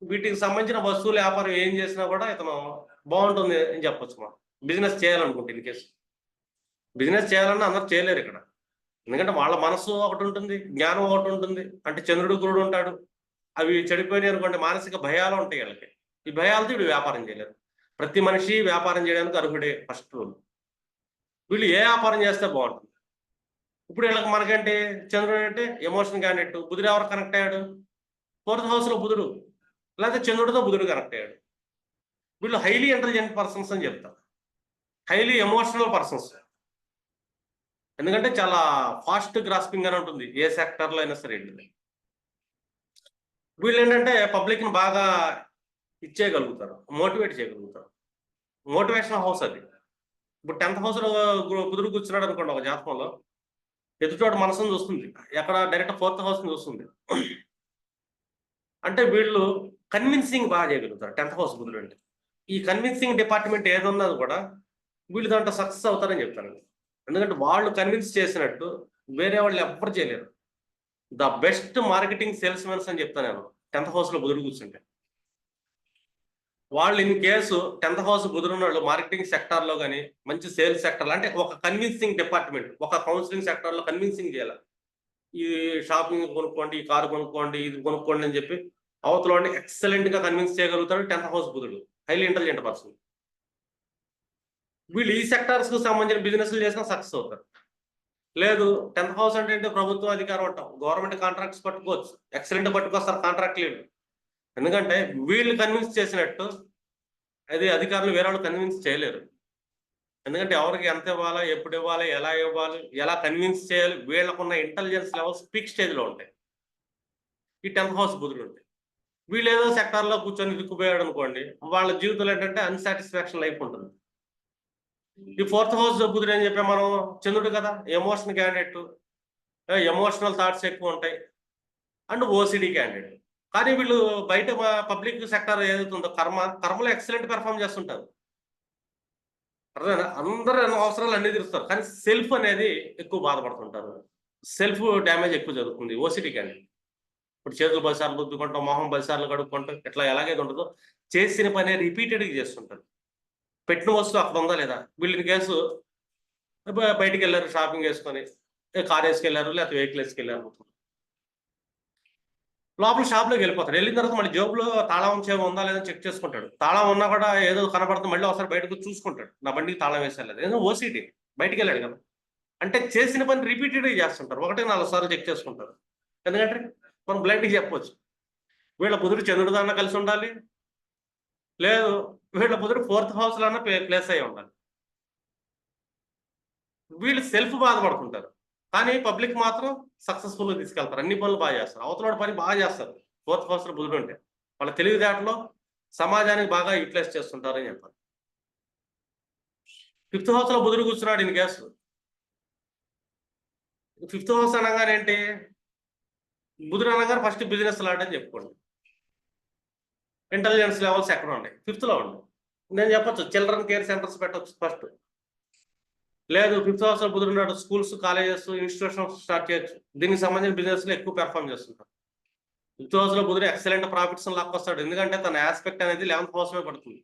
వీటికి సంబంధించిన వస్తువుల వ్యాపారం ఏం చేసినా కూడా ఇతను బాగుంటుంది అని చెప్పొచ్చు. మనం బిజినెస్ చేయాలనుకుంటే, ఇన్ కేసు బిజినెస్ చేయాలన్నా అందరూ చేయలేరు ఇక్కడ. ఎందుకంటే వాళ్ళ మనసు ఒకటి ఉంటుంది, జ్ఞానం ఒకటి ఉంటుంది. అంటే చంద్రుడు గురుడు ఉంటాడు, అవి చెడిపోయినాయి అనుకోండి, మానసిక భయాలు ఉంటాయి వీళ్ళకి. ఈ భయాలతో వీడు వ్యాపారం చేయలేరు. ప్రతి మనిషి వ్యాపారం చేయడానికి అర్హుడే, ఫస్ట్ రూల్. వీళ్ళు ఏ వ్యాపారం చేస్తే బాగుంటుంది. ఇప్పుడు వీళ్ళకి మనకంటే చంద్రుడు అంటే ఎమోషన్ క్యాండిడేట్. బుధుడు ఎవరు కనెక్ట్ అయ్యాడు? 4th హౌస్ లో బుధుడు, లేకపోతే చంద్రుడితో బుధుడు కనెక్ట్ అయ్యాడు. వీళ్ళు హైలీ ఇంటెలిజెంట్ పర్సన్స్ అని చెప్తారు, హైలీ ఎమోషనల్ పర్సన్స్. ఎందుకంటే చాలా ఫాస్ట్ గ్రాస్పింగ్ అని ఉంటుంది ఏ సెక్టర్లో అయినా సరే. వీళ్ళు ఏంటంటే పబ్లిక్ ని బాగా ఇచ్చేయగలుగుతారు, మోటివేట్ చేయగలుగుతారు. మోటివేషన్ హౌస్ అది. ఇప్పుడు 10th హౌస్ లో బుధుడు కూర్చున్నాడు అనుకోండి ఒక జాతకంలో, ఎదుటోడు మనసును చూస్తుంది, ఎక్కడ డైరెక్ట్ 4th హౌస్ ని చూస్తుంది. అంటే వీళ్ళు కన్విన్సింగ్ బాగా చేయగలుగుతారు 10th హౌస్ బుధుడు అంటే. ఈ కన్విన్సింగ్ డిపార్ట్మెంట్ ఏది ఉన్నది కూడా వీళ్ళు దాంట్లో సక్సెస్ అవుతారని చెప్తాను. ఎందుకంటే వాళ్ళు కన్విన్స్ చేసినట్టు వేరే వాళ్ళు ఎవ్వరు చేయలేరు. The best marketing sales men's అని చెప్తాను నేను 10th హౌస్ లో బుధుడు కూర్చుంటే. వాళ్ళు ఇన్ కేసు 10th హౌస్ బుధుడు వాళ్ళు మార్కెటింగ్ సెక్టార్ లో కానీ, మంచి సేల్స్ సెక్టర్ అంటే ఒక కన్విన్సింగ్ డిపార్ట్మెంట్, ఒక కౌన్సిలింగ్ సెక్టర్ లో కన్విన్సింగ్ చేయాలి. ఈ షాపింగ్ కొనుక్కోండి, ఈ కారు కొనుక్కోండి, ఇది కొనుక్కోండి అని చెప్పి అవతల ఎక్సలెంట్ గా కన్విన్స్ చేయగలుగుతాడు 10th హౌస్ బుధుడు, హైలీ ఇంటెలిజెంట్ పర్సన్. వీళ్ళు ఈ సెక్టార్స్ కు సంబంధించిన బిజినెస్లు చేసినా సక్సెస్ అవుతారు. లేదు 10th హౌస్ అంటే ప్రభుత్వ అధికారం అంటాం, గవర్నమెంట్ కాంట్రాక్ట్స్ పట్టుకోవచ్చు, ఎక్సలెంట్ పట్టుకొస్తారు కాంట్రాక్ట్ లీడ్. ఎందుకంటే వీళ్ళు కన్విన్స్ చేసినట్టు అది అధికారులు వేరే వాళ్ళు కన్విన్స్ చేయలేరు. ఎందుకంటే ఎవరికి ఎంత ఇవ్వాలా, ఎప్పుడు ఇవ్వాలి, ఎలా ఇవ్వాలి, ఎలా కన్విన్స్ చేయాలి, వీళ్ళకున్న ఇంటెలిజెన్స్ లెవెల్స్ పీక్ స్టేజ్ లో ఉంటాయి ఈ 10th హౌస్ బుధుడు ఉంటే. వీళ్ళు ఏదో సెక్టార్లో కూర్చొని ఇరుక్కుపోయాడు అనుకోండి, వాళ్ళ జీవితంలో ఏంటంటే అన్సాటిస్ఫాక్షన్ లైఫ్ ఉంటుంది. ఈ 4th హౌస్ బుధుడు అని చెప్పి మనం చంద్రుడు కదా, ఎమోషన్ క్యాండిడేట్, ఎమోషనల్ థాట్స్ ఎక్కువ ఉంటాయి, అండ్ ఓసిడి క్యాండిడేట్. కానీ వీళ్ళు బయట పబ్లిక్ సెక్టర్ ఏదైతే ఉందో కర్మలో ఎక్సలెంట్ పెర్ఫామ్ చేస్తుంటారు. అర్థమైనా? అందరూ అవసరాలు అన్ని తీరుస్తారు, కానీ సెల్ఫ్ అనేది ఎక్కువ బాధపడుతుంటారు. సెల్ఫ్ డ్యామేజ్ ఎక్కువ జరుగుతుంది ఓసిడి క్యాండిడేట్. ఇప్పుడు చేతులు 10 సార్లు రుద్దుకుంటాం, మొహం 10 సార్లు కడుక్కుంటాం, ఇట్లా ఎలాగైతే ఉంటుందో చేసిన పని రిపీటెడ్గా చేస్తుంటారు. పెట్టిన వస్తువు అక్కడ ఉందా లేదా. వీళ్ళని కేసు బయటికి వెళ్ళారు, షాపింగ్ చేసుకొని కార్ వేసుకెళ్ళారు, లేకపోతే వెహికల్ వేసుకెళ్ళారు, లోపల షాప్లోకి వెళ్ళిపోతాడు. వెళ్ళిన తర్వాత మళ్ళీ జేబులో తాళం చేమ ఉందా లేదా చెక్ చేసుకుంటాడు. తాళం ఉన్నా కూడా ఏదో కనబడుతుంది, మళ్ళీ ఒకసారి బయటకు చూసుకుంటాడు, నా బండికి తాళం వేసేలేదు, ఏదో ఓసిడి, బయటికి వెళ్ళాడు కదా. అంటే చేసిన పని రిపీటెడ్గా చేస్తుంటారు, 1-4 సార్లు చెక్ చేసుకుంటారు. ఎందుకంటే మనం బ్లైండ్గా చెప్పవచ్చు, వీళ్ళ బుధుడు చంద్రుడు దాన్న కలిసి ఉండాలి, లేదు వీళ్ళ బుధుడు 4th హౌస్ లోనే ప్లేస్ అయ్యి ఉండాలి. వీళ్ళు సెల్ఫ్ బాధపడుతుంటారు, కానీ పబ్లిక్ మాత్రం సక్సెస్ఫుల్ గా తీసుకెళ్తారు, అన్ని పనులు బాగా చేస్తారు, అవతల పని బాగా చేస్తారు. 4th హౌస్ లో బుధుడు ఉంటే వాళ్ళ తెలివితేటలో సమాజానికి బాగా యూటిలైజ్ చేస్తుంటారని చెప్పారు. 5th హౌస్ లో బుధుడు కూర్చున్నాడు ఇన్ కేసు. 5th హౌస్ అనగానే ఏంటి, బుధుడు అనగానే ఫస్ట్ బిజినెస్ లాట్ అని చెప్పుకోండి. ఇంటెలిజెన్స్ లెవెల్స్ ఎక్కడ ఉన్నాయి, 5th లో ఉన్నాయి. నేను చెప్పొచ్చు చిల్డ్రన్ కేర్ సెంటర్స్ పెట్టవచ్చు ఫస్ట్. లేదు 5th హౌస్ లో బుధుడు ఉన్నాడు, స్కూల్స్, కాలేజెస్, ఇన్స్టిట్యూషన్స్ స్టార్ట్ చేయొచ్చు. దీనికి సంబంధించిన బిజినెస్ లో ఎక్కువ పెర్ఫామ్ చేస్తుంటారు. 5th హౌస్ లో బుధుడు ఎక్సలెంట్ ప్రాఫిట్స్ లాక్కొస్తాడు, ఎందుకంటే తన ఆస్పెక్ట్ అనేది 11th హౌస్ మీద పడుతుంది.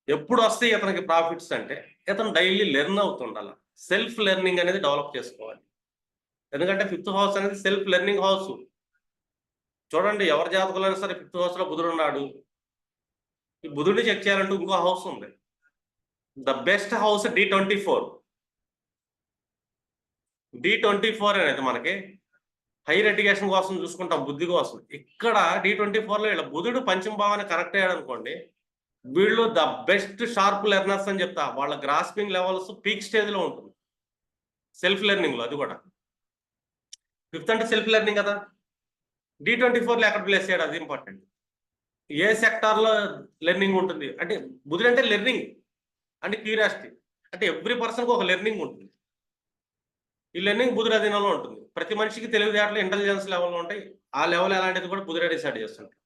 ఎప్పుడు వస్తాయి ఇతనికి ప్రాఫిట్స్ అంటే ఇతను డైలీ లెర్న్ అవుతుండాలి, సెల్ఫ్ లెర్నింగ్ అనేది డెవలప్ చేసుకోవాలి. ఎందుకంటే 5th హౌస్ అనేది సెల్ఫ్ లెర్నింగ్ హౌస్. చూడండి ఎవరి జాతకంలో అయినా సరే 5th హౌస్ లో బుధుడు ఉన్నాడు, ఈ బుధుడిని చెక్ చేయాలంటే ఇంకో హౌస్ ఉంది, the best house D24. D24 అనేది మనకి హైయర్ ఎడ్యుకేషన్ కోసం చూసుకుంటాం, బుద్ధి కోసం. ఇక్కడ D24లో వీళ్ళ బుధుడు పంచమ భావాన్ని కనెక్ట్ అయ్యాడు అనుకోండి, వీళ్ళు ద బెస్ట్ షార్ప్ లెర్నర్స్ అని చెప్తా. వాళ్ళ గ్రాస్పింగ్ లెవెల్స్ పీక్ స్టేజ్లో ఉంటుంది, సెల్ఫ్ లెర్నింగ్లో. అది కూడా 5th అంటే సెల్ఫ్ లెర్నింగ్ కదా. D24లో ఎక్కడ ప్లేస్ చేయడం, అది ఇంపార్టెంట్. ఏ సెక్టార్లో లెర్నింగ్ ఉంటుంది అంటే, బుధుడు అంటే లెర్నింగ్ అంటే క్యూరియాసిటీ, అంటే ఎవ్రీ పర్సన్కి ఒక లెర్నింగ్ ఉంటుంది. ఈ లెర్నింగ్ బుధుడు అధీనంలో ఉంటుంది. ప్రతి మనిషికి తెలివితేటలు, ఇంటెలిజెన్స్ లెవెల్లో ఉంటాయి. ఆ లెవెల్ ఎలాంటిది కూడా బుధుడే డిసైడ్ చేస్తుంటారు.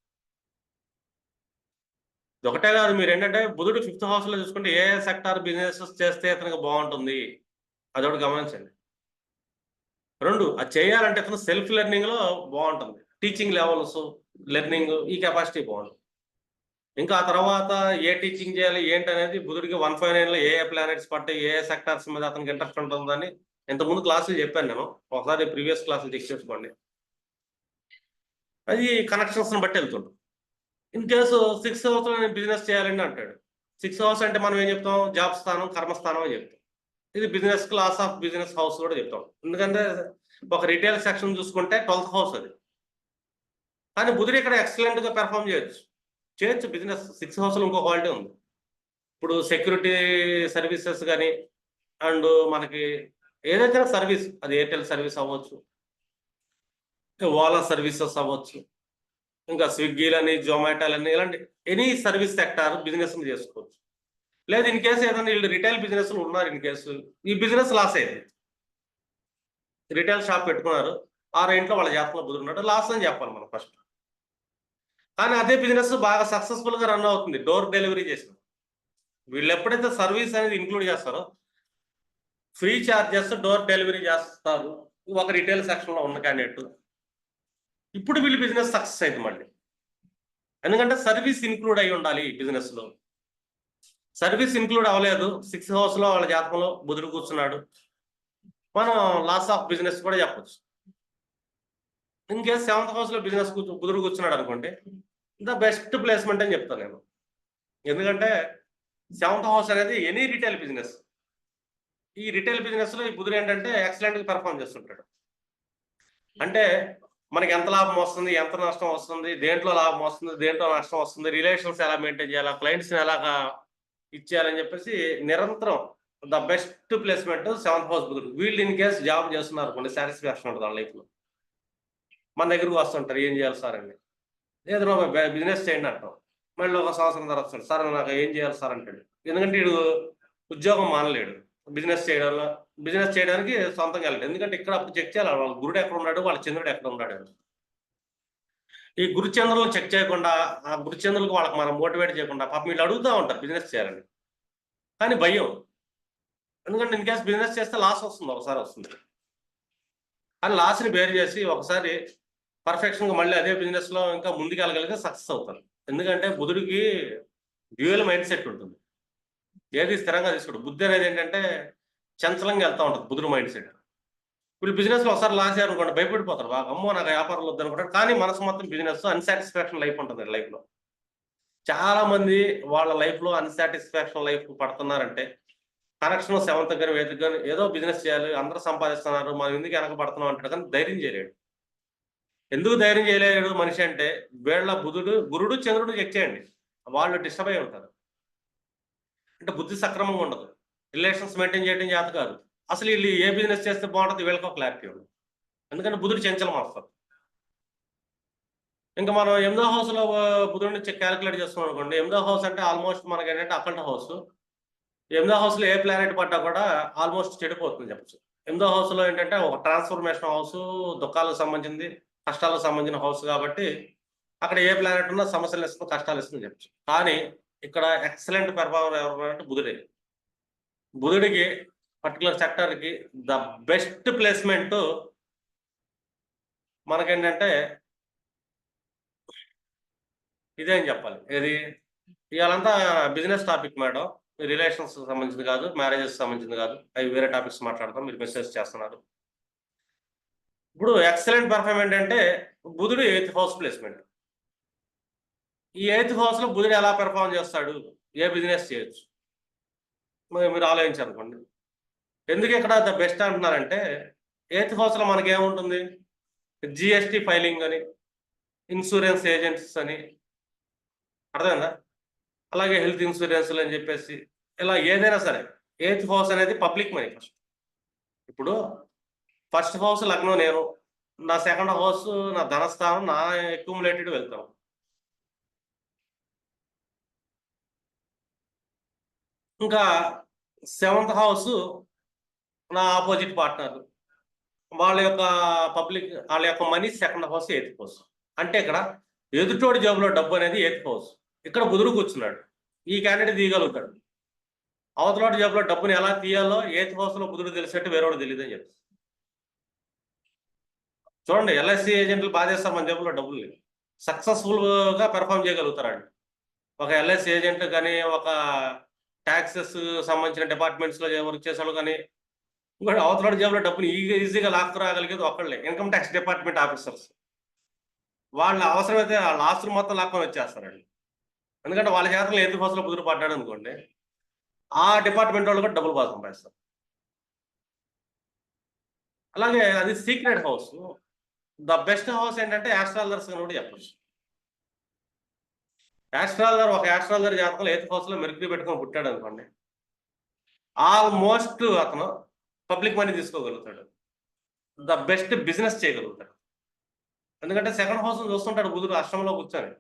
ఇది ఒకటే కాదు, మీరు ఏంటంటే బుధుడు 5th హౌస్లో చూసుకుంటే ఏ సెక్టార్ బిజినెస్ చేస్తే అతనికి బాగుంటుంది, అదొకటి గమనించండి. 2, అది చేయాలంటే అతను సెల్ఫ్ లెర్నింగ్లో బాగుంటుంది. టీచింగ్ లెవెల్స్, లెర్నింగ్, ఈ కెపాసిటీ బాగుంటుంది. ఇంకా ఆ తర్వాత ఏ టీచింగ్ చేయాలి ఏంటి అనేది బుధుడికి 159లో ఏ ప్లానెట్స్ పట్టాయి, ఏ సెక్టార్స్ మీద అతనికి ఇంట్రెస్ట్ ఉంటుందని ఇంతకుముందు క్లాసులు చెప్పాను నేను. ఒకసారి ప్రీవియస్ క్లాసులు చెక్ చేసుకోండి. అది కనెక్షన్స్ని బట్టి వెళ్తుంటాం. ఇన్ కేసు 6th హౌస్లో నేను బిజినెస్ చేయాలండి అంటాడు. 6th హౌస్ అంటే మనం ఏం చెప్తాం, జాబ్ స్థానం, కర్మస్థానం అని చెప్తాం. ఇది business class of business house కూడా చెప్తాం. ఎందుకంటే ఒక రిటైల్ సెక్షన్ చూసుకుంటే 12th హౌస్ అది. కానీ బుధుడు ఇక్కడ ఎక్సలెంట్గా పెర్ఫామ్ చేయొచ్చు బిజినెస్. 6th హౌస్లో ఇంకో క్వాలిటీ ఉంది. ఇప్పుడు సెక్యూరిటీ సర్వీసెస్ కానీ, అండ్ మనకి ఏదైతే సర్వీస్, అది ఎయిర్టెల్ సర్వీస్ అవ్వచ్చు, ఓలా సర్వీసెస్ అవ్వచ్చు, ఇంకా స్విగ్గీలని, జొమాటోలని, ఇలాంటి ఎనీ సర్వీస్ సెక్టార్ బిజినెస్ చేసుకోవచ్చు. లేదు ఇన్ కేసు ఏదైనా వీళ్ళు రిటైల్ బిజినెస్ ఉన్నారు, ఇన్ కేసు ఈ బిజినెస్ లాస్ అయింది, రిటైల్ షాప్ పెట్టుకున్నారు, ఆ రేంట్లో వాళ్ళ జాతకంలో బుధుడు ఉన్నాడు, లాస్ అని చెప్పాలి మనం ఫస్ట్. కానీ అదే బిజినెస్ బాగా సక్సెస్ఫుల్గా రన్ అవుతుంది, డోర్ డెలివరీ చేసిన. వీళ్ళు ఎప్పుడైతే సర్వీస్ అనేది ఇంక్లూడ్ చేస్తారో, ఫ్రీ చార్జెస్ డోర్ డెలివరీ చేస్తారు ఒక రిటైల్ సెక్షన్లో ఉన్న క్యాండిడేట్, ఇప్పుడు వీళ్ళు బిజినెస్ సక్సెస్ అయింది మళ్ళీ. ఎందుకంటే సర్వీస్ ఇన్క్లూడ్ అయి ఉండాలి బిజినెస్లో. సర్వీస్ ఇన్క్లూడ్ అవ్వలేదు, 6th హౌస్లో వాళ్ళ జాతకంలో బుధుడు కూర్చున్నాడు, మనం లాస్ ఆఫ్ బిజినెస్ కూడా చెప్పచ్చు. ఇన్ కేసు 7th హౌస్లో బిజినెస్ బుధుడు కూర్చున్నాడు అనుకోండి, ద బెస్ట్ ప్లేస్మెంట్ అని చెప్తాను నేను. ఎందుకంటే 7th హౌస్ అనేది ఎనీ రిటైల్ బిజినెస్. ఈ రిటైల్ బిజినెస్లో ఈ బుధుడు ఏంటంటే ఎక్సలెంట్గా పెర్ఫామ్ చేస్తుంటాడు. అంటే మనకి ఎంత లాభం వస్తుంది, ఎంత నష్టం వస్తుంది, దేంట్లో లాభం వస్తుంది, దేంట్లో నష్టం వస్తుంది, రిలేషన్స్ ఎలా మెయింటైన్ చేయాలా, క్లయింట్స్ని ఎలాగా ఇచ్చేయాలని చెప్పేసి నిరంతరం the best placement 7th house బుధుడు. వీళ్ళు ఇన్ కేసు జాబ్ చేస్తున్నారు కొన్ని, సాటిస్ఫాక్షన్ ఉంటుంది వాళ్ళ లైఫ్లో. మన దగ్గరకు వస్తుంటారు, ఏం చేయాలి సార్ అండి, ఏదో బిజినెస్ చేయండి అంటాం. మళ్ళీ ఒక సంవత్సరం తర్వాత వస్తాడు, సార్ నాకు ఏం చేయాలి సార్ అంటాడు. ఎందుకంటే వీడు ఉద్యోగం మానలేడు, బిజినెస్ చేయడానికి సొంతంగా వెళ్ళాడు. ఎందుకంటే ఇక్కడ అప్పుడు చెక్ చేయాలి వాళ్ళ గురుడు ఎక్కడ ఉన్నాడు, వాళ్ళ చంద్రుడు ఎక్కడ ఉన్నాడు అని. ఈ గురుచంద్రులను చెక్ చేయకుండా, ఆ గురుచంద్రులకు వాళ్ళకి మనం మోటివేట్ చేయకుండా పాపం వీళ్ళు అడుగుతూ ఉంటారు బిజినెస్ చేయాలని, కానీ భయం. ఎందుకంటే ఇన్ కేసు బిజినెస్ చేస్తే లాస్ వస్తుంది, ఒకసారి వస్తుంది. కానీ లాస్ని బేర్ చేసి ఒకసారి పర్ఫెక్షన్గా మళ్ళీ అదే బిజినెస్లో ఇంకా ముందుకు వెళ్ళగలిగితే సక్సెస్ అవుతారు. ఎందుకంటే బుధుడికి డ్యూయల్ మైండ్ సెట్ ఉంటుంది, ఏది స్థిరంగా తీసుకోడు. బుద్ధి అనేది ఏంటంటే చంచలంగా వెళ్తూ ఉంటుంది బుధుడు మైండ్ సెట్. వీళ్ళు బిజినెస్లో ఒకసారి లాస్ అయ్యారు అనుకోండి, భయపడిపోతారు బాగా, అమ్మో నాకు వ్యాపారంలో వద్దు అనుకుంటారు. కానీ మనసు మొత్తం బిజినెస్, అన్సాటిస్ఫాక్షన్ లైఫ్ ఉంటుంది లైఫ్లో. చాలా మంది వాళ్ళ లైఫ్లో అన్సాటిస్ఫాక్షన్ లైఫ్ పడుతున్నారంటే కనెక్షన్ 7th దగ్గర వేదిక కానీ ఏదో బిజినెస్ చేయాలి, అందరూ సంపాదిస్తున్నారు, మనం ఎందుకు వెనకబడుతున్నాం అంటాడు, కానీ ధైర్యం చేయలేడు. ఎందుకు ధైర్యం చేయలేడు మనిషి అంటే, వీళ్ళ బుధుడు, గురుడు, చంద్రుడు చెక్ చేయండి, వాళ్ళు డిస్టర్బ్ అయి ఉంటారు. అంటే బుద్ధి సక్రమంగా ఉండదు, రిలేషన్స్ మెయింటైన్ చేయడం చేత కాదు. అసలు వీళ్ళు ఏ బిజినెస్ చేస్తే బాగుంటుంది వీళ్ళకో క్లారిటీ ఉండదు, ఎందుకంటే బుధుడు చంచలం వస్తారు. ఇంకా మనం 8th హౌస్లో బుధుడిని క్యాలిక్యులేట్ చేస్తున్నాం అనుకోండి, 8th హౌస్ అంటే ఆల్మోస్ట్ మనకి ఏంటంటే అకల్ట్ హౌస్. 8th హౌస్లో ఏ ప్లానెట్ పడ్డా కూడా ఆల్మోస్ట్ చెడిపోతుంది చెప్పచ్చు. 8th హౌస్లో ఏంటంటే ఒక ట్రాన్స్ఫర్మేషన్ హౌస్, దుఃఖాలకు సంబంధించింది, కష్టాలకు సంబంధించిన హౌస్ కాబట్టి అక్కడ ఏ ప్లానెట్ ఉన్నా సమస్యలు ఇస్తుంది, కష్టాలు ఇస్తుంది చెప్పచ్చు. కానీ ఇక్కడ ఎక్సలెంట్ పెర్ఫార్మర్ ఎవరంటే బుధుడే. బుధుడికి పర్టికులర్ సెక్టర్కి ద బెస్ట్ ప్లేస్మెంట్ మనకేంటంటే ఇదే అని చెప్పాలి. ఏది ఇవాళంతా బిజినెస్ టాపిక్ మేడం, రిలేషన్స్ సంబంధించింది కాదు, మ్యారేజెస్ సంబంధించింది కాదు, అవి వేరే టాపిక్స్ మాట్లాడతాం, మీరు మెసేజ్ చేస్తున్నారు. ఇప్పుడు ఎక్సలెంట్ పెర్ఫార్మెన్స్ అంటే బుధుడు 8th హౌస్ ప్లేస్మెంట్. ఈ 8th హౌస్లో బుధుడు ఎలా పెర్ఫార్మ్ చేస్తాడు, ఏ బిజినెస్ చేయొచ్చు మీరు ఆలోచించారనుకోండి. ఎందుకు ఇక్కడ ద బెస్ట్ అంటున్నారంటే 8th హౌస్లో మనకి ఏముంటుంది, జిఎస్టి ఫైలింగ్ అని, ఇన్సూరెన్స్ ఏజెంట్స్ అని, అర్థమైందా? అలాగే హెల్త్ ఇన్సూరెన్స్లు అని చెప్పేసి ఇలా ఏదైనా సరే 8th హౌస్ అనేది పబ్లిక్ మనీ ఫస్ట్. ఇప్పుడు ఫస్ట్ హౌస్ లగ్నం నేను, నా సెకండ్ హౌస్ నా ధనస్థానం, నా అక్యుములేటెడ్ వెళ్తాం. ఇంకా 7th హౌస్ నా ఆపోజిట్ పార్ట్నర్, వాళ్ళ యొక్క పబ్లిక్, వాళ్ళ యొక్క money second house 8th house. అంటే ఇక్కడ ఎదుటోడి జేబులో డబ్బు అనేది 8th హౌస్. ఇక్కడ బుధుడు కూర్చున్నాడు, ఈ క్యాండిడేట్ తీయగలుగుతాడు. అవతలోడి జేబులో డబ్బుని ఎలా తీయాలో 8th హౌస్ లో బుధుడు తెలిసినట్టు వేరేవాడు తెలియదు అని చెప్తారు. చూడండి, ఎల్ఐసి ఏజెంట్లు బాధేస్తారు మన జేబులో డబ్బులు సక్సెస్ఫుల్ గా పెర్ఫామ్ చేయగలుగుతారండి. ఒక ఎల్ఐసి ఏజెంట్ కానీ, ఒక ట్యాక్సెస్ సంబంధించిన డిపార్ట్మెంట్స్ లో వర్క్ చేసేవాళ్ళు కానీ, ఇంకోటి అవతల జేబులో డబ్బుని ఈజీగా లాక్కురాగలిగేది ఒకళ్ళే, ఇన్కమ్ ట్యాక్స్ డిపార్ట్మెంట్ ఆఫీసర్స్. వాళ్ళ అవసరమైతే వాళ్ళ ఆస్తులు మొత్తం లాక్కొని వచ్చేస్తారండి. ఎందుకంటే వాళ్ళ జాతకంలో 8th హౌస్ లో బుధుడు పడ్డాడు అనుకోండి, ఆ డిపార్ట్మెంట్ వాళ్ళు కూడా డబ్బులు బాగా సంపాదిస్తారు. అలాగే అది secret house. The best house ఏంటంటే యాస్ట్రాలజర్స్ అని కూడా చెప్పచ్చు. ఒక యాస్ట్రాలజర్ జాతకంలో 8th హౌస్ లో మెర్క్యూరీ పెట్టుకొని పుట్టాడు అనుకోండి, ఆల్మోస్ట్ అతను పబ్లిక్ మనీ తీసుకోగలుగుతాడు, ద బెస్ట్ బిజినెస్ చేయగలుగుతాడు. ఎందుకంటే సెకండ్ హౌస్ చూస్తుంటాడు బుధుడు అష్టంలో కూర్చొని,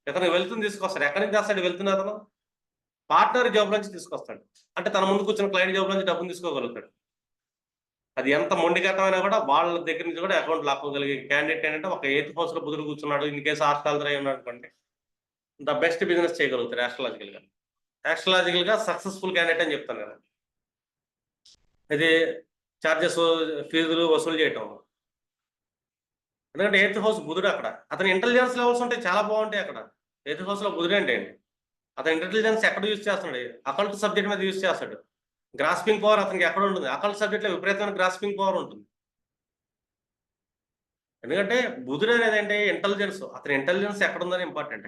ఇతను వెళ్తుంది తీసుకొస్తాడు. ఎక్కడి నుంచి చేస్తాడు వెళ్తున్న అతను? పార్ట్నర్ జాబ్ నుంచి తీసుకొస్తాడు. అంటే తన ముందు కూర్చున్న క్లయింట్ జాబ్ నుంచి డబ్బును తీసుకోగలుగుతాడు. అది ఎంత మొండికతమైనా కూడా వాళ్ళ దగ్గర నుంచి కూడా అకౌంట్ లాక్కోగలిగే క్యాండిడేట్ ఏంటంటే ఒక 8th హౌస్ లో బుధుడు కూర్చున్నాడు, ఇన్ కేసు ఆస్ట్రాలజర్ అయి ఉన్నాడు అనుకోండి, ద బెస్ట్ బిజినెస్ చేయగలుగుతారు యాస్ట్రాలజికల్ గా సక్సెస్ఫుల్ క్యాండిడేట్ అని చెప్తాను కదా. ఇది చార్జెస్, ఫీజులు వసూలు చేయటం. ఎందుకంటే 8th హౌస్ బుధుడు, అక్కడ అతని ఇంటెలిజెన్స్ లెవెల్స్ ఉంటాయి, చాలా బాగుంటాయి అక్కడ. 8th హౌస్ లో బుధుడు అంటే ఏంటి, అతని ఇంటెలిజెన్స్ ఎక్కడ యూజ్ చేస్తున్నాడు? అకల్ట్ సబ్జెక్ట్ మీద యూజ్ చేస్తాడు. గ్రాస్పింగ్ పవర్ అతనికి ఎక్కడ ఉంటుంది? అకల్ట్ సబ్జెక్ట్ లో విపరీతమైన గ్రాస్పింగ్ పవర్ ఉంటుంది. ఎందుకంటే బుధుడు అనేది అంటే ఇంటెలిజెన్స్, అతని ఇంటెలిజెన్స్ ఎక్కడ ఉందని ఇంపార్టెంట్.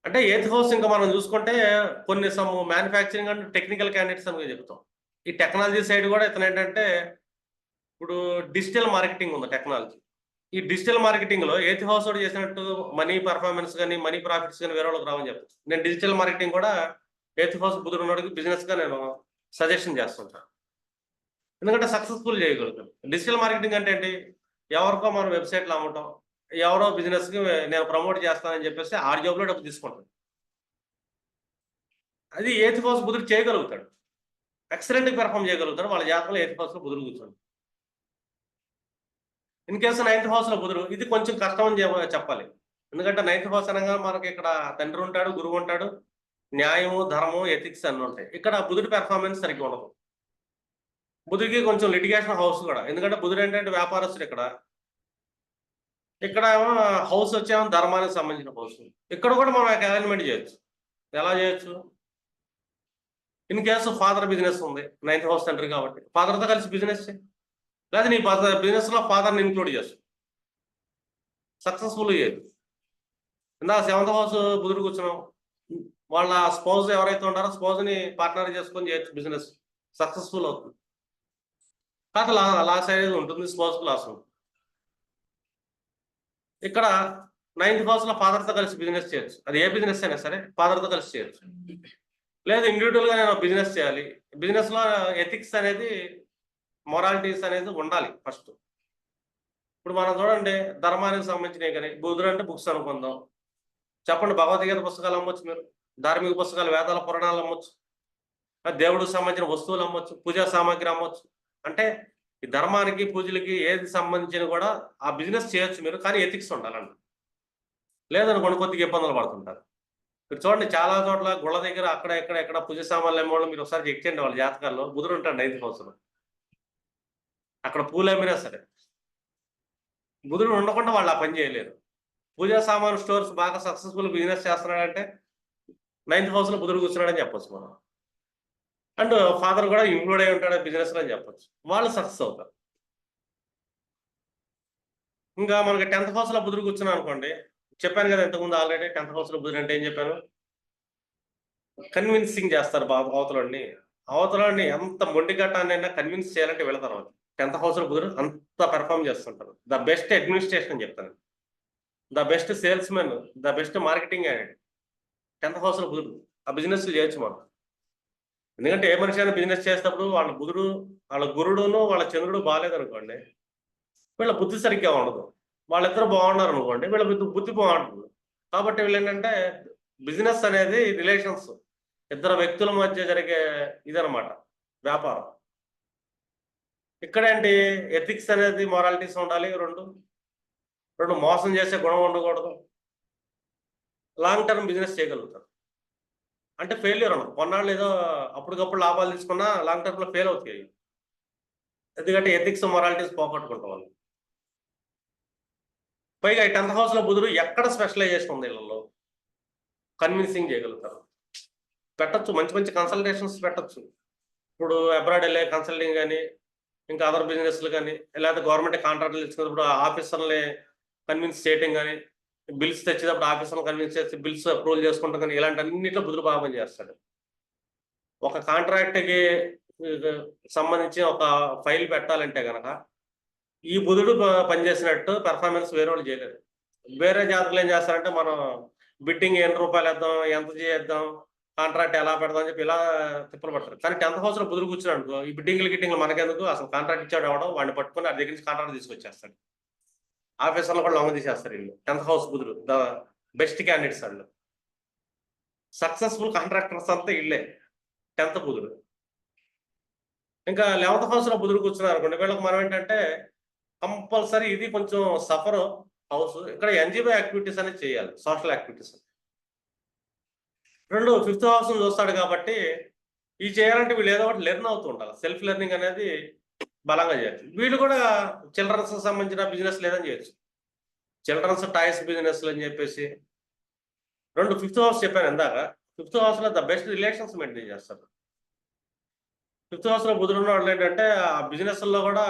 అంటే 8th హౌస్ ఇంకా మనం చూసుకుంటే కొన్ని some manufacturing and technical candidates అని చెప్తాం. ఈ టెక్నాలజీ సైడ్ కూడా ఇతను ఏంటంటే, ఇప్పుడు డిజిటల్ మార్కెటింగ్ ఉంది టెక్నాలజీ. ఈ డిజిటల్ మార్కెటింగ్ లో 8th హౌస్ కూడా చేసినట్టు మనీ పర్ఫార్మెన్స్ కానీ, మనీ ప్రాఫిట్స్ కానీ వేరే వాళ్ళకి రావని చెప్తాను. నేను డిజిటల్ మార్కెటింగ్ కూడా 8th హౌస్ బుధుడు ఉన్నవాడికి బిజినెస్ గా నేను సజెషన్ చేస్తుంటాను. ఎందుకంటే సక్సెస్ఫుల్ చేయగలుగుతాను. డిజిటల్ మార్కెటింగ్ అంటే ఏంటి? ఎవరికో మనం వెబ్సైట్లు అమ్మటం, ఎవరో బిజినెస్ కి నేను ప్రమోట్ చేస్తానని చెప్పేసి ఆ జాబ్ లో డబ్బు తీసుకుంటాను. అది 8th హౌస్ బుధుడు చేయగలుగుతాడు, ఎక్సలెంట్ పెర్ఫామ్ చేయగలుగుతాడు. వాళ్ళ జాతకంలో 8th హౌస్ లో బుధుడు కూర్చోండి. ఇన్ కేసు 9th హౌస్ లో బుధుడు, ఇది కొంచెం కష్టం అని చెప్పాలి. ఎందుకంటే 9th హౌస్ అనగా మనకి ఇక్కడ తండ్రి ఉంటాడు, గురువు ఉంటాడు, న్యాయము, ధర్మం, ఎథిక్స్ అన్ని ఉంటాయి. ఇక్కడ బుధుడి పెర్ఫార్మెన్స్ సరిగ్గా ఉండదు. బుధుడికి కొంచెం లిటిగేషన్ హౌస్ కూడా, ఎందుకంటే బుధుడు ఏంటంటే వ్యాపారస్తుడు. ఇక్కడ ఏమో హౌస్ వచ్చేమో ధర్మానికి సంబంధించిన హౌస్. ఇక్కడ కూడా మనం అలైన్మెంట్ చేయొచ్చు. ఎలా చేయొచ్చు? ఇన్ కేసు ఫాదర్ బిజినెస్ ఉంది, 9th హౌస్ తండ్రి కాబట్టి ఫాదర్తో కలిసి బిజినెస్ చేయి, లేదా నీ బిజినెస్ లో ఫాదర్ని ఇంక్లూడ్ చేసు, సక్సెస్ఫుల్ అయ్యేది. ఇందాక 7th హౌస్ బుధుడు కూర్చున్నాం, వాళ్ళ స్పౌజ్ ఎవరైతే ఉంటారో స్పౌజ్ ని పార్ట్నర్ చేసుకొని చేయొచ్చు, బిజినెస్ సక్సెస్ఫుల్ అవుతుంది. కాదు లాస్ అనేది ఉంటుంది, స్పౌజ్ లాస్ ఉంటుంది. ఇక్కడ 9th హౌస్ లో ఫాదర్తో కలిసి బిజినెస్ చేయొచ్చు, అది ఏ బిజినెస్ అయినా సరే ఫాదర్తో కలిసి చేయొచ్చు. లేదు ఇండివిజువల్ గా నేను బిజినెస్ చేయాలి, బిజినెస్ లో ఎథిక్స్ అనేది, మొరాలిటీస్ అనేది ఉండాలి ఫస్ట్. ఇప్పుడు మనం చూడండి, ధర్మానికి సంబంధించినవి కానీ, బుధుడు అంటే బుక్స్ అనుకుందాం. చెప్పండి, భగవద్గీత పుస్తకాలు అమ్మొచ్చు మీరు, ధార్మిక పుస్తకాలు, వేదాల పురాణాలు అమ్మొచ్చు, దేవుడికి సంబంధించిన వస్తువులు అమ్మొచ్చు, పూజా సామాగ్రి అమ్మొచ్చు. అంటే ఈ ధర్మానికి, పూజలకి ఏది సంబంధించిన కూడా ఆ బిజినెస్ చేయొచ్చు మీరు, కానీ ఎథిక్స్ ఉండాలండి. లేదనుకోండి కొద్దిగా ఇబ్బందులు పడుతుంటారు. మీరు చూడండి, చాలా చోట్ల గుళ్ళ దగ్గర అక్కడ ఎక్కడ పూజ సామాన్లు అమ్మేవాళ్ళు మీరు ఒకసారి చెక్ చేయండి, వాళ్ళ జాతకాల్లో బుధుడు ఉంటాడు 9th హౌస్ లో. అక్కడ పూలు అమ్మినా సరే బుధుడు ఉండకుండా వాళ్ళు ఆ పని చేయలేరు. పూజా సామాన్ స్టోర్స్ బాగా సక్సెస్ఫుల్ బిజినెస్ చేస్తున్నాడంటే 9th హౌస్ లో బుధుడు కూర్చున్నాడని చెప్పొచ్చు మనం. అండ్ ఫాదర్ కూడా ఇంక్లూడ్ అయి ఉంటాడు బిజినెస్ లో అని చెప్పొచ్చు, వాళ్ళు సక్సెస్ అవుతారు. ఇంకా మనకి 10th హౌస్ లో బుధుడు కూర్చున్నాం అనుకోండి, చెప్పాను కదా ఇంతకుముందు ఆల్రెడీ 10th హౌస్ లో బుధుడు అంటే ఏం చెప్పాను, కన్విన్సింగ్ చేస్తారు బాబు అవతలని ఎంత మొండిగట్టాన్ని కన్విన్స్ చేయాలంటే వీళ్ళ తర్వాత. 10th హౌస్లో బుధుడు అంత పెర్ఫామ్ చేస్తుంటారు. ద బెస్ట్ అడ్మినిస్ట్రేషన్ అని చెప్తాను, the best sales men, the best marketing add 10th హౌస్లో బుధుడు. ఆ బిజినెస్ చేయొచ్చు మనం. ఎందుకంటే ఏ మనిషి అయినా బిజినెస్ చేసేటప్పుడు వాళ్ళ బుధుడు, వాళ్ళ గురుడును వాళ్ళ చంద్రుడు బాగాలేదనుకోండి, వీళ్ళ బుద్ధి సరిగ్గా ఉండదు. వాళ్ళిద్దరు బాగున్నారు అనుకోండి, వీళ్ళ బుద్ధి బాగుంటుంది. కాబట్టి వీళ్ళు ఏంటంటే బిజినెస్ అనేది రిలేషన్స్, ఇద్దరు వ్యక్తుల మధ్య జరిగే ఇదనమాట వ్యాపారం. ఇక్కడేంటి ఎథిక్స్ అనేది మొరాలిటీస్ ఉండాలి, రెండు మోసం చేసే గుణం ఉండకూడదు, లాంగ్ టర్మ్ బిజినెస్ చేయగలుగుతారు. అంటే ఫెయిల్యూర్ అన్నమాట. కొన్నాళ్ళు ఏదో అప్పటికప్పుడు లాభాలు తీసుకున్నా లాంగ్ టర్మ్లో ఫెయిల్ అవుతాయి. ఎందుకంటే ఎథిక్స్ మొరాలిటీస్ పోగొట్టుకుంటాం వాళ్ళు. పైగా ఈ 10th హౌస్లో బుధుడు ఎక్కడ స్పెషలైజేషన్ ఉంది వీళ్ళలో, కన్విన్సింగ్ చేయగలుగుతారు. పెట్టచ్చు, మంచి మంచి కన్సల్టేషన్స్ పెట్టచ్చు. ఇప్పుడు అబ్రాడ్ వెళ్ళే కన్సల్టింగ్ కానీ, ఇంకా అదర్ బిజినెస్లు కానీ, లేకపోతే గవర్నమెంట్ కాంట్రాక్ట్లు ఇచ్చినప్పుడు ఆఫీసర్ని కన్విన్స్ చేయటం కానీ, బిల్స్ తెచ్చేటప్పుడు ఆఫీసర్ని కన్విన్స్ చేసి బిల్స్ అప్రూవల్ చేసుకుంటాం కానీ, ఇలాంటి అన్నింటిలో బుధుడు బాగా పనిచేస్తాడు. ఒక కాంట్రాక్ట్కి సంబంధించి ఒక ఫైల్ పెట్టాలంటే కనుక ఈ బుధుడు పనిచేసినట్టు పెర్ఫార్మెన్స్ వేరే వాళ్ళు చేయలేరు. వేరే జాతకులు ఏం చేస్తారంటే మనం బిడ్డింగ్ ఎన్ని రూపాయలు వేద్దాం, ఎంత చేద్దాం, కాంట్రాక్ట్ ఎలా పెడదాం అని చెప్పి ఇలా తిప్పలు పడతారు. కానీ 10th హౌస్లో బుధుడు కూర్చున్నాడు, ఈ గిట్టింగ్లు మనకెందుకు, అసలు కాంట్రాక్ట్ ఇచ్చాడు అవడం, వాడిని పట్టుకుని అది దగ్గర నుంచి కాంట్రాక్ట్ తీసుకొచ్చేస్తాడు. ఆఫీసర్లు కూడా లొంగ తీసేస్తారు వీళ్ళు. 10th హౌస్ బుధుడు ద బెస్ట్ క్యాండిడేట్స్ వాళ్ళు. సక్సెస్ఫుల్ కాంట్రాక్టర్స్ అంతా ఇళ్ళే 10th బుధుడు. ఇంకా 11th హౌస్లో బుధుడు కూర్చున్నారు అనుకోండి, వీళ్ళకి మనం ఏంటంటే కంపల్సరీ ఇది కొంచెం సఫర్ హౌస్. ఇక్కడ ఎన్జిఓ యాక్టివిటీస్ అనేది చేయాలి, సోషల్ యాక్టివిటీస్. 5th హౌస్ చూస్తాడు కాబట్టి ఈ చేయాలంటే వీళ్ళు ఏదో ఒకటి లెర్న్ అవుతూ ఉంటారు. సెల్ఫ్ లెర్నింగ్ అనేది బలంగా చేయొచ్చు. వీళ్ళు కూడా చిల్డ్రన్స్ సంబంధించిన బిజినెస్ లేదని చేయొచ్చు, చిల్డ్రన్స్ టాయ్స్ బిజినెస్లు అని చెప్పేసి. 5th హౌస్ చెప్పాను ఇందాక. 5th హౌస్లో ద బెస్ట్ రిలేషన్స్ మెయింటైన్ చేస్తారు. 5th హౌస్లో బుధుడు ఉన్న వాళ్ళు ఏంటంటే ఆ బిజినెస్లో కూడా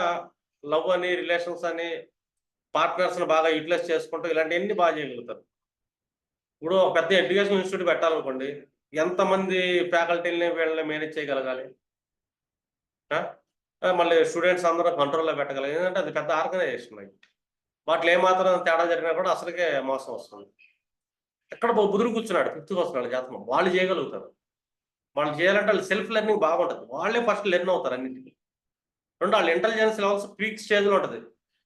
లవ్ అని, రిలేషన్స్ అని, పార్ట్నర్స్ని బాగా యూటిలైజ్ చేసుకుంటూ ఇలాంటివన్నీ బాగా చేయగలుగుతారు. ఇప్పుడు ఒక పెద్ద ఎడ్యుకేషన్ ఇన్స్టిట్యూట్ పెట్టాలనుకోండి, ఎంతమంది ఫ్యాకల్టీని వీళ్ళని మేనేజ్ చేయగలగాలి, మళ్ళీ స్టూడెంట్స్ అందరూ కంట్రోల్లో పెట్టగలగాలి. ఎందుకంటే అది పెద్ద ఆర్గనైజేషన్. వాటిలో ఏమాత్రం తేడా జరిగినా కూడా అసలుకే మోసం వస్తుంది. ఎక్కడ బుధుడు కూర్చున్నాడు 5th హౌస్ జాతకం, వాళ్ళు చేయగలుగుతారు. వాళ్ళు చేయాలంటే వాళ్ళు సెల్ఫ్ లెర్నింగ్ బాగుంటుంది, వాళ్ళే ఫస్ట్ లెర్న్ అవుతారు అన్నింటికి. వాళ్ళ ఇంటెలిజెన్స్ లెవెల్స్ పీక్ స్టేజ్లో ఉంటుంది.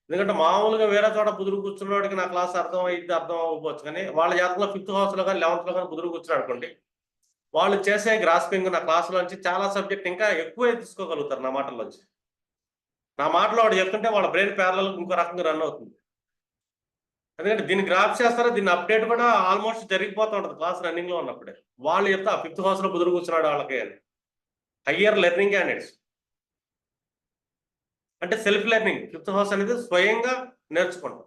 ఎందుకంటే మామూలుగా వేరే చోట బుధుడు కూర్చున్నవాడికి నా క్లాస్ అర్థం అవ్వకపోవచ్చు, కానీ వాళ్ళ జాతకంలో 5th హౌస్లో కానీ 11th కానీ బుధుడు కూర్చున్నాడు అనుకోండి, వాళ్ళు చేసే గ్రాస్పింగ్ నా క్లాసులోంచి చాలా సబ్జెక్ట్ ఇంకా ఎక్కువే తీసుకోగలుగుతారు. నా మాటల్లోంచి, నా మాటలో వాడు చెప్తుంటే వాళ్ళ బ్రెయిన్ ప్యారలల్ ఇంకో రకంగా రన్ అవుతుంది. ఎందుకంటే దీన్ని గ్రాఫ్ చేస్తారో దీన్ని అప్డేట్ కూడా ఆల్మోస్ట్ జరిగిపోతూ ఉంటుంది క్లాస్ రన్నింగ్లో ఉన్నప్పుడే. వాళ్ళు చెప్తా 5th హౌస్లో బుధుడు కూర్చున్నాడు వాళ్ళకి అని. హయ్యర్ లెర్నింగ్ క్యాండిడేట్స్ అంటే సెల్ఫ్ లెర్నింగ్. 5th హౌస్ అనేది స్వయంగా నేర్చుకుంటాం,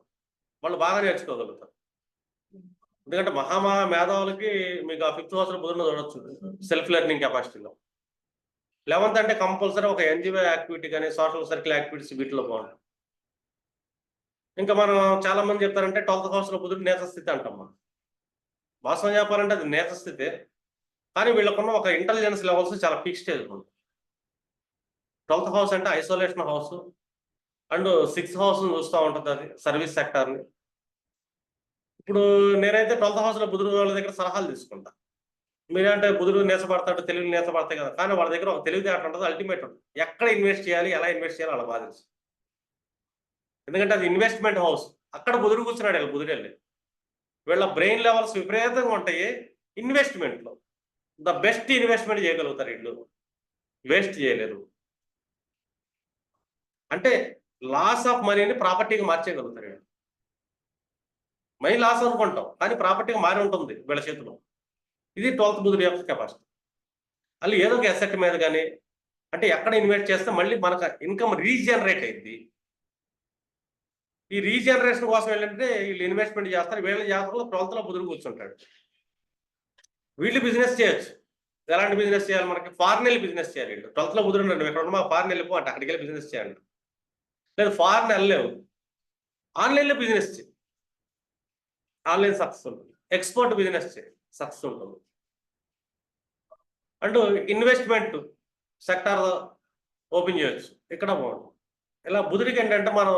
వాళ్ళు బాగా నేర్చుకోగలుగుతారు. ఎందుకంటే మేధావులకి మీకు ఆ 5th హౌస్లో బుధుడు చూడొచ్చు సెల్ఫ్ లెర్నింగ్ కెపాసిటీలో. 11th అంటే కంపల్సరీ ఒక ఎన్జిఓ యాక్టివిటీ కానీ, సోషల్ సర్కిల్ యాక్టివిటీస్ వీటిలో బాగుంటుంది. ఇంకా మనం చాలా మంది చెప్తారంటే 12th హౌస్లో బుధుడు నేతస్థితి అంటాం. మనం వాస్తవం చెప్పాలంటే అది నేతస్థితి, కానీ వీళ్ళకున్న ఒక ఇంటెలిజెన్స్ లెవెల్స్ చాలా పీక్ స్టేజ్ ఉంటుంది. 12th హౌస్ అంటే isolation house and 6th house చూస్తూ ఉంటుంది, అది సర్వీస్ సెక్టార్ని. ఇప్పుడు నేనైతే 12th హౌస్లో బుధుడు వాళ్ళ దగ్గర సలహాలు తీసుకుంటా. మీరంటే బుధుడు నేసపడతాడు, తెలివి నేసపడతాయి కదా, కానీ వాళ్ళ దగ్గర ఒక తెలివితేటలు ఉంటుంది, అల్టిమేట్ ఉంటుంది. ఎక్కడ ఇన్వెస్ట్ చేయాలి, ఎలా ఇన్వెస్ట్ చేయాలి వాళ్ళ బాధ తెలుసు. ఎందుకంటే అది ఇన్వెస్ట్మెంట్ హౌస్. అక్కడ బుధుడు కూర్చున్నాడు, వీళ్ళ బుధుడు వెళ్ళి వీళ్ళ బ్రెయిన్ లెవెల్స్ విపరీతంగా ఉంటాయి. ఇన్వెస్ట్మెంట్లో ద బెస్ట్ ఇన్వెస్ట్మెంట్ చేయగలుగుతారు వీళ్ళు, వేస్ట్ చేయలేరు. అంటే లాస్ ఆఫ్ మనీని ప్రాపర్టీగా మార్చేయగలుగుతారు వీళ్ళు. మనీ లాస్ అనుకుంటాం, కానీ ప్రాపర్టీగా మారి ఉంటుంది వీళ్ళ చేతిలో. ఇది 12th బుధుడు యొక్క కెపాసిటీ. అలా ఏదో ఒక అసెట్ మీద కానీ, అంటే ఎక్కడ ఇన్వెస్ట్ చేస్తే మళ్ళీ మనకు ఇన్కమ్ రీజనరేట్ అయింది. ఈ రీజనరేషన్ కోసం ఏంటంటే వీళ్ళు ఇన్వెస్ట్మెంట్ చేస్తారు. వీళ్ళ జాతకంలో 12th బుధుడు కూర్చుంటాడు. వీళ్ళు బిజినెస్ చేయొచ్చు. ఎలాంటి బిజినెస్ చేయాలి, మనకి ఫారెన్ వెళ్ళి బిజినెస్ చేయాలి. వీళ్ళు 12th బుధుడు ఉన్నాడు, ఇక్కడ మా ఫారెన్ వెళ్ళిపో అంటే అక్కడికి వెళ్ళి బిజినెస్ చేయాలి. లేదు ఫారెన్ వెళ్ళలేవు, ఆన్లైన్లో బిజినెస్ చేయి, ఆన్లైన్ సక్సెస్ ఉంటుంది. ఎక్స్పోర్ట్ బిజినెస్ చేయి, సక్సెస్ ఉంటుంది. అంటూ ఇన్వెస్ట్మెంట్ సెక్టార్ ఓపెన్ చేయొచ్చు, ఇక్కడ బాగుంటుంది. ఇలా బుధుడికి ఏంటంటే మనం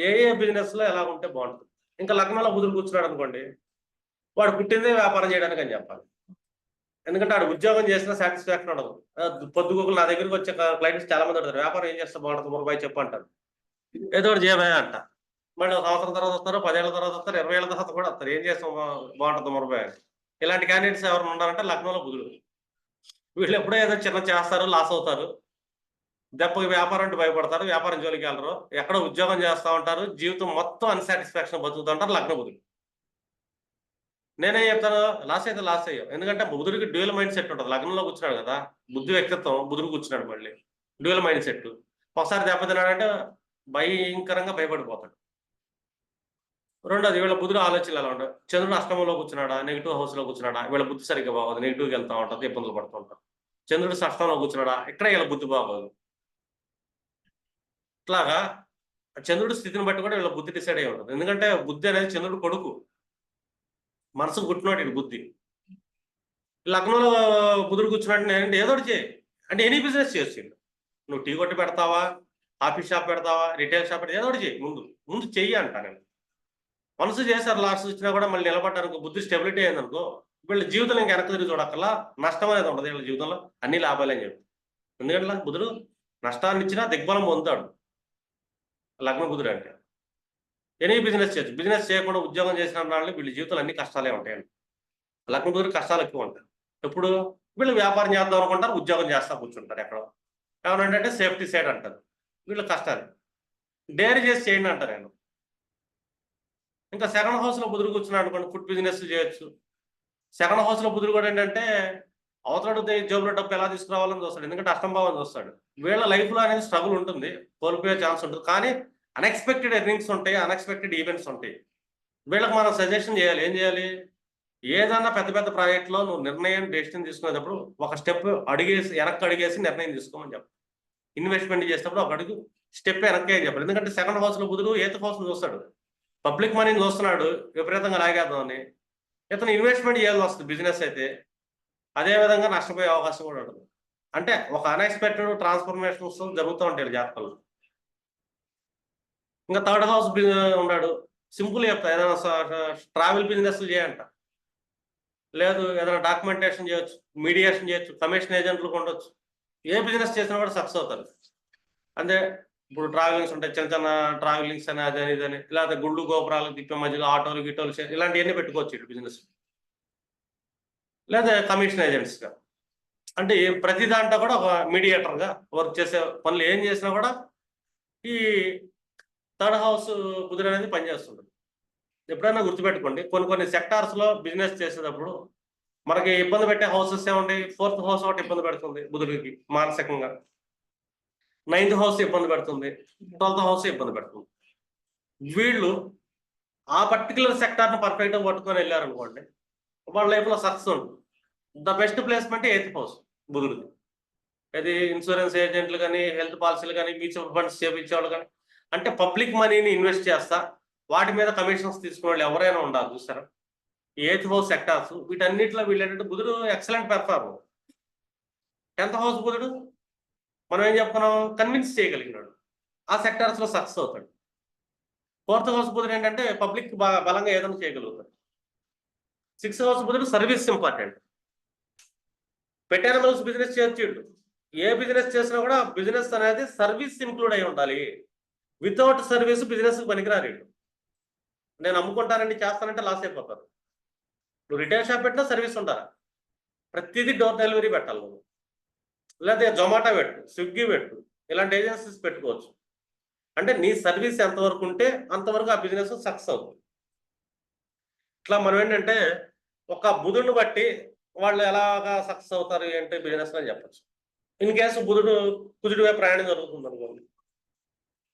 ఏ బిజినెస్ లో ఎలా ఉంటే బాగుంటుంది. ఇంకా లగ్నంలో బుధుడు కూర్చున్నాడు అనుకోండి, వాడు పుట్టిందే వ్యాపారం చేయడానికి అని చెప్పాలి. ఎందుకంటే ఆడు ఉద్యోగం చేసినా సాటిస్ఫాక్షన్ ఉండదు. పొద్దుగూకులు నా దగ్గరికి వచ్చే క్లయింట్స్ చాలా మంది ఉంటారు, వ్యాపారం ఏం చేస్తే బాగుంటుంది మురబాయి చెప్పు అంటారు. ఏదో ఒకటి చేయబోయా అంట. మళ్ళీ ఒక సంవత్సరం తర్వాత వస్తారు, 10 ఏళ్ల తర్వాత వస్తారు, 20 ఏళ్ల తర్వాత కూడా వస్తారు. ఏం చేస్తాం బాగుంటుంది మురబాయి. ఇలాంటి క్యాండిడేట్స్ ఎవరు ఉన్నారంటే లగ్నంలో బుధుడు. వీళ్ళు ఎప్పుడో ఏదో చిన్న చేస్తారు, లాస్ అవుతారు, దెబ్బకి వ్యాపారం అంటే భయపడతారు, వ్యాపారం జోలికి వెళ్ళరు, ఎక్కడో ఉద్యోగం చేస్తూ ఉంటారు, జీవితం మొత్తం అన్సాటిస్ఫాక్షన్ బతుకుతుంటారు లగ్న బుధుడు. నేనేం చెప్తాను, లాస్ అయితే లాస్ అయ్యాం. ఎందుకంటే బుధుడికి డ్యూయల్ మైండ్ సెట్ ఉంటుంది. లగ్నంలో కూర్చున్నాడు కదా, బుద్ధి వ్యక్తిత్వం బుధుడు కూర్చున్నాడు, మళ్ళీ డ్యూయల్ మైండ్ సెట్. ఒకసారి దెబ్బతిన్నాడంటే భయంకరంగా భయపడిపోతాడు. రెండోది, వీళ్ళ బుధుడు ఆలోచనలు ఎలా ఉంటాయి. చంద్రుడు అష్టమంలో కూర్చున్నాడా, నెగిటివ్ హౌస్ లో కూర్చున్నాడా, వీళ్ళ బుద్ధి సరిగ్గా బాగోదు, నెగిటివ్కి వెళ్తా ఉంటుంది, ఇబ్బందులు పడుతూ ఉంటారు. చంద్రుడు షష్టంలో కూర్చున్నాడా, ఇక్కడ వీళ్ళ బుద్ధి బాగోదు. ఇట్లాగా చంద్రుడి స్థితిని బట్టి కూడా వీళ్ళ బుద్ధి డిసైడ్ అయి ఉంటుంది. ఎందుకంటే బుద్ధి అనేది చంద్రుడు కొడుకు, మనసు పుట్టినోడు ఇది బుద్ధి. లగ్నంలో బుధుడు కూర్చున్నట్టు నేను ఏదో ఒకటి చేయి అంటే ఎనీ బిజినెస్ చేయొచ్చు. నువ్వు టీ కొట్టి పెడతావా, ఆఫీస్ షాప్ పెడతావా, రిటైల్ షాప్ పెడతావా, ఏదో ఒకటి చేయి, ముందు చెయ్యి అంటా నేను. మనసు చేశారు, లాస్ట్ వచ్చినా కూడా మళ్ళీ నిలబడ్డారు, బుద్ధి స్టెబిలిటీ అయిందనుకో, వీళ్ళ జీవితంలో ఇంకా వెనక్కి తిరిగి చూడక్కల్లా, నష్టం అనేది ఉండదు వీళ్ళ జీవితంలో, అన్ని లాభాలే అని చెప్పి. ఎందుకంటే బుధుడు నష్టాన్ని ఇచ్చినా దిగ్బలం పొందుతాడు లగ్న బుధుడు అంటే. ఎనీ బిజినెస్ చేయొచ్చు, బిజినెస్ చేయకుండా ఉద్యోగం చేసిన వాళ్ళు వీళ్ళ జీవితంలో అన్ని కష్టాలే ఉంటాయండి. లగ్న బుధుడు కష్టాలు ఎక్కువ ఉంటాయి. ఎప్పుడు వీళ్ళు వ్యాపారం చేద్దాం అనుకుంటారు, ఉద్యోగం చేస్తా కూర్చుంటారు ఎక్కడో. ఏమనంటే సేఫ్టీ సైడ్ అంటారు, వీళ్ళు కష్టాలు డేర్ చేసి చేయండి అంటారు నేను. ఇంకా సెకండ్ హౌస్ లో బుధుడు కూర్చున్నాడు అనుకోండి, ఫుడ్ బిజినెస్ చేయొచ్చు. సెకండ్ హౌస్ లో బుధుడు కూడా ఏంటంటే అవతల జోబులో డబ్బు ఎలా తీసుకురావాలని చూస్తాడు, ఎందుకంటే అష్టంభావం చూస్తాడు. వీళ్ళ లైఫ్ లో అనేది స్ట్రగుల్ ఉంటుంది, కోల్పోయే ఛాన్స్ ఉంటుంది, కానీ అన్ఎక్స్పెక్టెడ్ ఎర్నింగ్స్ ఉంటాయి, అన్ఎక్స్పెక్టెడ్ ఈవెంట్స్ ఉంటాయి. వీళ్ళకి మనం సజెషన్ చేయాలి, ఏం చేయాలి, ఏదన్నా పెద్ద పెద్ద ప్రాజెక్ట్లో నువ్వు నిర్ణయం డెసిషన్ తీసుకునేటప్పుడు ఒక స్టెప్ వెనక్కి అడిగేసి నిర్ణయం తీసుకోమని చెప్పాలి. ఇన్వెస్ట్మెంట్ చేసేటప్పుడు ఒక అడుగు స్టెప్ వెనక్కి అని చెప్పాలి. ఎందుకంటే సెకండ్ హౌస్ లో బుధుడు ఎయిత్ హౌస్ చూస్తాడు, పబ్లిక్ మనీని చూస్తున్నాడు, విపరీతంగా లాగేద్దామని. ఇతను ఇన్వెస్ట్మెంట్ చేయాల్సి వస్తుంది బిజినెస్ అయితే, అదే విధంగా నష్టపోయే అవకాశం కూడా ఉంటుంది. అంటే ఒక అన్ఎక్స్పెక్టెడ్ ట్రాన్స్ఫర్మేషన్స్ జరుగుతూ ఉంటాయి జాతకాలు. ఇంకా థర్డ్ హౌస్ ఉన్నాడు, సింపుల్ చెప్తా, ఏదైనా ట్రావెల్ బిజినెస్ చేయంట, లేదు ఏదైనా డాక్యుమెంటేషన్ చేయొచ్చు, మీడియేషన్ చేయొచ్చు, కమిషన్ ఏజెంట్లు ఉండొచ్చు. ఏ బిజినెస్ చేసినా కూడా సక్సెస్ అవుతారు. అంటే ఇప్పుడు ట్రావెలింగ్స్ ఉంటాయి, చిన్న చిన్న ట్రావెలింగ్స్ అని అదని ఇదని, లేకపోతే గుళ్ళు గోపురాలు తిప్పే మధ్యలో ఆటోలు గిటోలు ఇలాంటివన్నీ పెట్టుకోవచ్చు ఇటు బిజినెస్. లేదా కమిషన్ ఏజెంట్స్గా, అంటే ప్రతి దాంట్లో కూడా ఒక మీడియేటర్గా వర్క్ చేసే పనులు ఏం చేసినా కూడా ఈ థర్డ్ హౌస్ బుధుడు అనేది పనిచేస్తుంది. ఎప్పుడైనా గుర్తుపెట్టుకోండి, కొన్ని సెక్టార్స్లో బిజినెస్ చేసేటప్పుడు మనకి ఇబ్బంది పెట్టే హౌసెస్ ఏముంటాయి. ఫోర్త్ హౌస్ ఒకటి ఇబ్బంది పెడుతుంది బుధుడికి మానసికంగా, 9th హౌస్ ఇబ్బంది పెడుతుంది, 12th హౌస్ ఇబ్బంది పెడుతుంది. వీళ్ళు ఆ పర్టికులర్ సెక్టార్ని పర్ఫెక్ట్గా పట్టుకొని వెళ్ళారనుకోండి, వాళ్ళ లైఫ్లో సక్సెస్ ఉంటుంది. The best placement 8th house బుధుడిది. అది ఇన్సూరెన్స్ ఏజెంట్లు కానీ, హెల్త్ పాలసీలు కానీ, మ్యూచువల్ ఫండ్స్ చేపించేవాళ్ళు కానీ, అంటే పబ్లిక్ మనీని ఇన్వెస్ట్ చేస్తా వాటి మీద కమిషన్స్ తీసుకునే వాళ్ళు ఎవరైనా ఉండాలి చూస్తారా. 8th హౌస్ సెక్టార్స్ వీటన్నిటిలో వీళ్ళేంటంటే బుధుడు ఎక్సలెంట్ పెర్ఫార్మర్. 10th హౌస్ బుధుడు మనం ఏం చెప్పుకున్నాం, కన్విన్స్ చేయగలిగినాడు, ఆ సెక్టార్స్లో సక్సెస్ అవుతాడు. 4th హౌస్ బుధుడు ఏంటంటే పబ్లిక్ బలంగా ఏదైనా చేయగలుగుతాడు. 6th హౌస్ బుధుడు service important. Pet animals business చేయొచ్చు. ఏ బిజినెస్ చేసినా కూడా బిజినెస్ అనేది సర్వీస్ ఇంక్లూడ్ అయి ఉండాలి. వితౌట్ సర్వీస్ బిజినెస్ పనికిరారు. నేను అమ్ముకుంటానండి చేస్తానంటే లాస్ అయిపోతారు. నువ్వు రిటైల్ షాప్ పెట్టినా సర్వీస్ ఉంటారా, ప్రతిదీ డోర్ డెలివరీ పెట్టాలి నువ్వు, లేదా జొమాటో పెట్టు, స్విగ్గీ పెట్టు, ఇలాంటి ఏజెన్సీస్ పెట్టుకోవచ్చు. అంటే నీ సర్వీస్ ఎంతవరకు ఉంటే అంతవరకు ఆ బిజినెస్ సక్సెస్ అవుతుంది. ఇట్లా మనం ఏంటంటే ఒక బుధుడిని బట్టి వాళ్ళు ఎలాగా సక్సెస్ అవుతారు అంటే బిజినెస్ అని చెప్పచ్చు. ఇన్ కేసు బుధుడు కుజుడివే ప్రయాణం జరుగుతుంది అనుకోండి,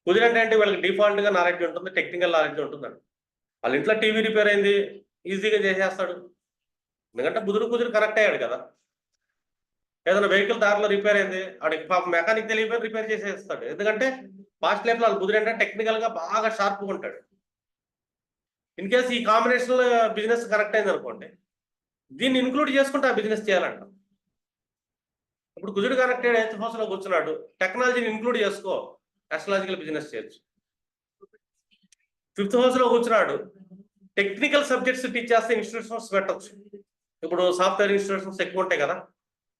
కుజుడు అంటే వీళ్ళకి డిఫాల్ట్గా నాలెడ్జ్ ఉంటుంది, టెక్నికల్ నాలెడ్జ్ ఉంటుందండి. వాళ్ళ ఇంట్లో టీవీ రిపేర్ అయింది ఈజీగా చేసేస్తాడు, ఎందుకంటే కుజుడు కనెక్ట్ అయ్యాడు కదా. ఏదైనా వెహికల్ దారిలో రిపేర్ అయింది, వాడికి పాప మెకానిక్ తెలియపోయి రిపేర్ చేసేస్తాడు, ఎందుకంటే పాస్ట్ లైఫ్లో వాళ్ళ బుధుడు అంటే టెక్నికల్గా బాగా షార్ప్గా ఉంటాడు. ఇన్ కేసు ఈ కాంబినేషన్ బిజినెస్ కనెక్ట్ అయింది అనుకోండి, దీన్ని ఇన్క్లూడ్ చేసుకుంటే ఆ బిజినెస్ చేయాలంట. ఇప్పుడు కుజుడు కనెక్టెడ్ 8th హౌస్లో కూర్చున్నాడు, టెక్నాలజీని ఇన్క్లూడ్ చేసుకో, ఆస్ట్రాలజికల్ బిజినెస్ చేయొచ్చు. 5th హౌస్ లో కూర్చున్నాడు, టెక్నికల్ సబ్జెక్ట్స్ టీచ్ చేస్తే ఇన్స్టిట్యూషన్స్ పెట్టచ్చు. ఇప్పుడు సాఫ్ట్వేర్ ఇన్స్టిట్యూషన్స్ ఎక్కువ ఉంటాయి కదా,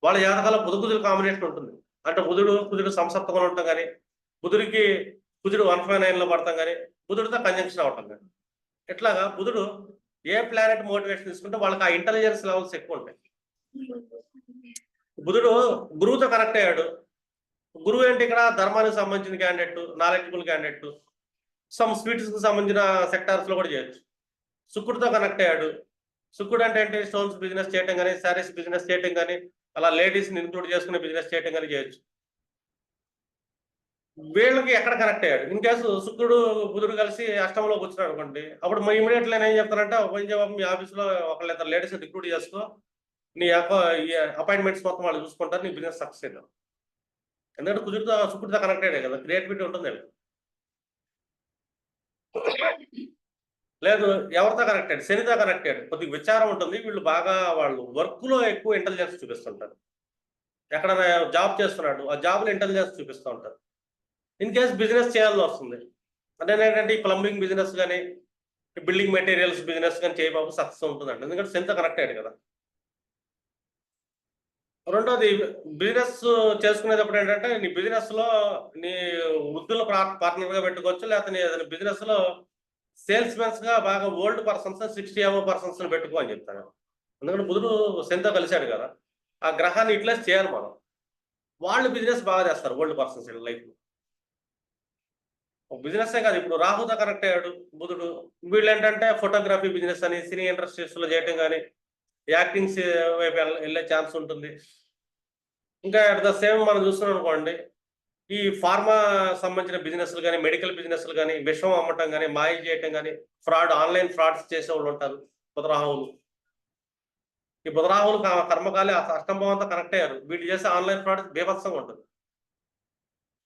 వాళ్ళ జాతకాల బుధుడు కాంబినేషన్ ఉంటుంది. అంటే కుజుడు సంసప్తమని ఉంటాం కానీ, కుజుడు 159 లో పడతాం కానీ, బుధుడితో కంజంక్షన్ అవటం కానీ, ఇట్లాగా బుధుడు ఏ ప్లానెట్ మోటివేషన్ తీసుకుంటే వాళ్ళకి ఆ ఇంటెలిజెన్స్ లెవెల్స్ ఎక్కువ ఉంటాయి. బుధుడు గురువుతో కనెక్ట్ అయ్యాడు. గురువు ఏంటి ఇక్కడ ధర్మానికి సంబంధించిన candidate, knowledgeable candidate, some sweets కి సంబంధించిన సెక్టార్స్ లో కూడా చేయొచ్చు. శుక్రుడితో కనెక్ట్ అయ్యాడు. శుక్రుడు అంటే ఏంటి, స్టోన్స్ బిజినెస్ చేయటం కానీ, శారీస్ బిజినెస్ చేయటం కానీ, అలా లేడీస్ ని ఇన్క్లూడ్ చేసుకునే బిజినెస్ చేయటం కానీ చేయొచ్చు. వీళ్ళకి ఎక్కడ కనెక్ట్ అయ్యాడు, ఇన్ కేసు శుక్రుడు బుధుడు కలిసి అష్టంలో కూర్చున్నాడు అనుకోండి, అప్పుడు ఇమీడియట్లీ నేను ఏం చెప్తానంటే, కొంచెం మీ ఆఫీస్లో ఒకళ్ళ ఇద్దరు లేడీస్ రిక్రూట్ చేసుకో, నీ అపాయింట్మెంట్స్ మొత్తం వాళ్ళు చూసుకుంటారు, నీ బిజినెస్ సక్సెస్ అవుతాం. ఎందుకంటే శుక్రుడితో కనెక్ట్ అయ్యాడు కదా, క్రియేటివిటీ ఉంటుంది. లేదు ఎవరితో కనెక్టెడ్, శనితో కనెక్టెడ్, కొద్దిగా విచారం ఉంటుంది. వీళ్ళు బాగా వాళ్ళు వర్క్ లో ఎక్కువ ఇంటెలిజెన్స్ చూపిస్తుంటారు. ఎక్కడైనా జాబ్ చేస్తున్నాడు, ఆ జాబ్ లో ఇంటెలిజెన్స్ చూపిస్తూ ఉంటారు. ఇన్ కేసు బిజినెస్ చేయాల్సి వస్తుంది అంటే ఏంటంటే, ఈ ప్లంబింగ్ బిజినెస్ కానీ, బిల్డింగ్ మెటీరియల్స్ బిజినెస్ కానీ చేయబాబు సక్సెస్ ఉంటుందండి, ఎందుకంటే శనితో కనెక్ట్ అయ్యాడు కదా. రెండోది, బిజినెస్ చేసుకునేటప్పుడు ఏంటంటే, నీ బిజినెస్ లో నీ వృద్ధుల పార్ట్నర్ గా పెట్టుకోవచ్చు, లేకపోతే నీ బిజినెస్ లో సేల్స్ మెన్స్ గా బాగా ఓల్డ్ పర్సన్స్ 60 above పర్సన్స్ పెట్టుకో అని చెప్తాను. ఎందుకంటే బుధుడు శనితో కలిశాడు కదా, ఆ గ్రహాన్ని యూటిలైజ్ చేయాలి మనం. వాళ్ళు బిజినెస్ బాగా చేస్తారు ఓల్డ్ పర్సన్స్ లైఫ్ లో. బిజినెస్ కాదు, ఇప్పుడు రాహుతో కనెక్ట్ అయ్యాడు బుధుడు, వీళ్ళు ఏంటంటే ఫోటోగ్రఫీ బిజినెస్ అని, సినీ ఇండస్ట్రీస్ లో చేయటం కానీ, యాక్టింగ్స్ వైపు వెళ్ళే ఛాన్స్ ఉంటుంది. ఇంకా అట్ ద సేమ్ మనం చూస్తున్నాం అనుకోండి, ఈ ఫార్మా సంబంధించిన బిజినెస్లు కానీ, మెడికల్ బిజినెస్లు కానీ, విషం అమ్మటం కానీ, మాయ చేయటం కానీ, ఆన్లైన్ ఫ్రాడ్స్ చేసే వాళ్ళు ఉంటారు బుధరాహువులు. ఈ బుధరాహువులు కర్మకాలి అష్టంభవంతో కనెక్ట్ అయ్యారు, వీళ్ళు చేసే ఆన్లైన్ ఫ్రాడ్ బీభత్సంగా ఉంటుంది.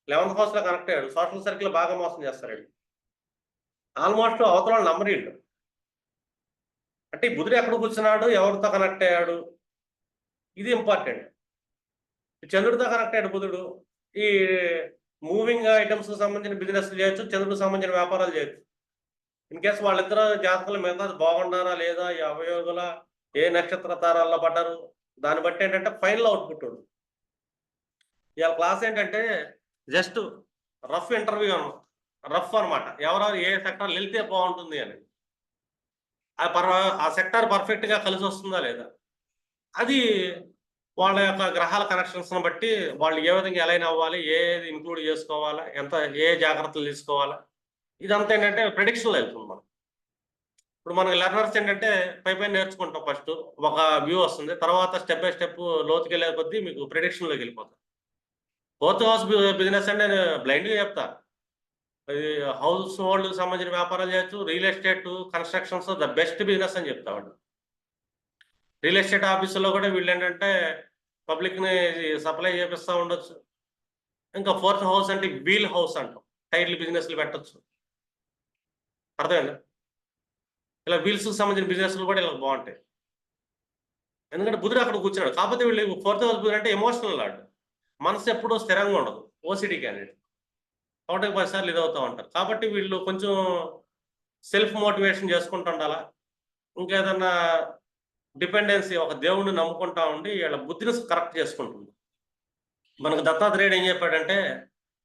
11th హౌస్ లో కనెక్ట్ అయ్యాడు, సోషల్ సర్కిల్ బాగా మోసం చేస్తారు. ఆల్మోస్ట్ అవతల నంబర్ వీళ్ళు. అంటే ఈ బుధుడు ఎక్కడ కూర్చున్నాడు, ఎవరితో కనెక్ట్ అయ్యాడు, ఇది ఇంపార్టెంట్. చంద్రుడితో కనెక్ట్ అయ్యాడు బుధుడు, ఈ మూవింగ్ ఐటమ్స్ కి సంబంధించిన బిజినెస్ చేయొచ్చు, చంద్రుడికి సంబంధించిన వ్యాపారాలు చేయొచ్చు. ఇన్ కేసు వాళ్ళిద్దరు జాతకాలు మిగతా బాగుండారా లేదా, ఈ అవయోగుల ఏ నక్షత్ర తారాల్లో పడ్డారు, దాన్ని బట్టి ఏంటంటే ఫైనల్ అవుట్పుట్ ఉంది. ఇవాళ క్లాస్ ఏంటంటే జస్ట్ రఫ్ ఇంటర్వ్యూ రఫ్ అనమాట, ఎవరెవరు ఏ సెక్టర్ వెళ్తే బాగుంటుంది అని, ఆ సెక్టర్ పర్ఫెక్ట్ గా కలిసి వస్తుందా లేదా, అది వాళ్ళ యొక్క గ్రహాల కనెక్షన్స్ బట్టి వాళ్ళు ఏ విధంగా అలైన్ అవ్వాలి, ఏది ఇంక్లూడ్ చేసుకోవాలా, ఏ జాగ్రత్తలు తీసుకోవాలా, ఇదంతా ఏంటంటే ప్రెడిక్షన్ వెళ్తుంది మనం. ఇప్పుడు మనకి లెర్నర్స్ ఏంటంటే పై నేర్చుకుంటాం, ఫస్ట్ ఒక వ్యూ వస్తుంది, తర్వాత స్టెప్ బై స్టెప్ లోతుకి వెళ్ళే కొద్దీ మీకు ప్రెడిక్షన్లోకి వెళ్ళిపోతాం. 4th హౌస్ బిజినెస్ అంటే నేను బ్లైండ్గా చెప్తా, అది హౌస్ హోల్డ్కి సంబంధించిన వ్యాపారాలు చేయొచ్చు, real estate constructions the best business అని చెప్తా వాడు. రియల్ ఎస్టేట్ ఆఫీసులో కూడా వీళ్ళు ఏంటంటే పబ్లిక్ని సప్లై చేపిస్తూ ఉండొచ్చు. ఇంకా 4th హౌస్ అంటే వీల్ హౌస్ అంటాం, టైర్లు బిజినెస్లు పెట్టచ్చు, అర్థమైందా. ఇలా వీల్స్కి సంబంధించిన బిజినెస్లు కూడా ఇలా బాగుంటాయి, ఎందుకంటే బుధుడు అక్కడ కూర్చున్నాడు. కాకపోతే వీళ్ళు 4th హౌస్ బుధుడు అంటే ఎమోషనల్ లాడ్, మనసు ఎప్పుడూ స్థిరంగా ఉండదు, ఓసిడి క్యాండిడేట్, ఒకటికి 10 సార్లు ఇదవుతూ ఉంటారు. కాబట్టి వీళ్ళు కొంచెం సెల్ఫ్ మోటివేషన్ చేసుకుంటూ ఉండాలా, ఇంకేదన్నా డిపెండెన్సీ, ఒక దేవుణ్ణి నమ్ముకుంటా ఉండి వీళ్ళ బుద్ధిని కరెక్ట్ చేసుకుంటుంది. మనకు దత్తాత్రేయుడు ఏం చెప్పాడంటే,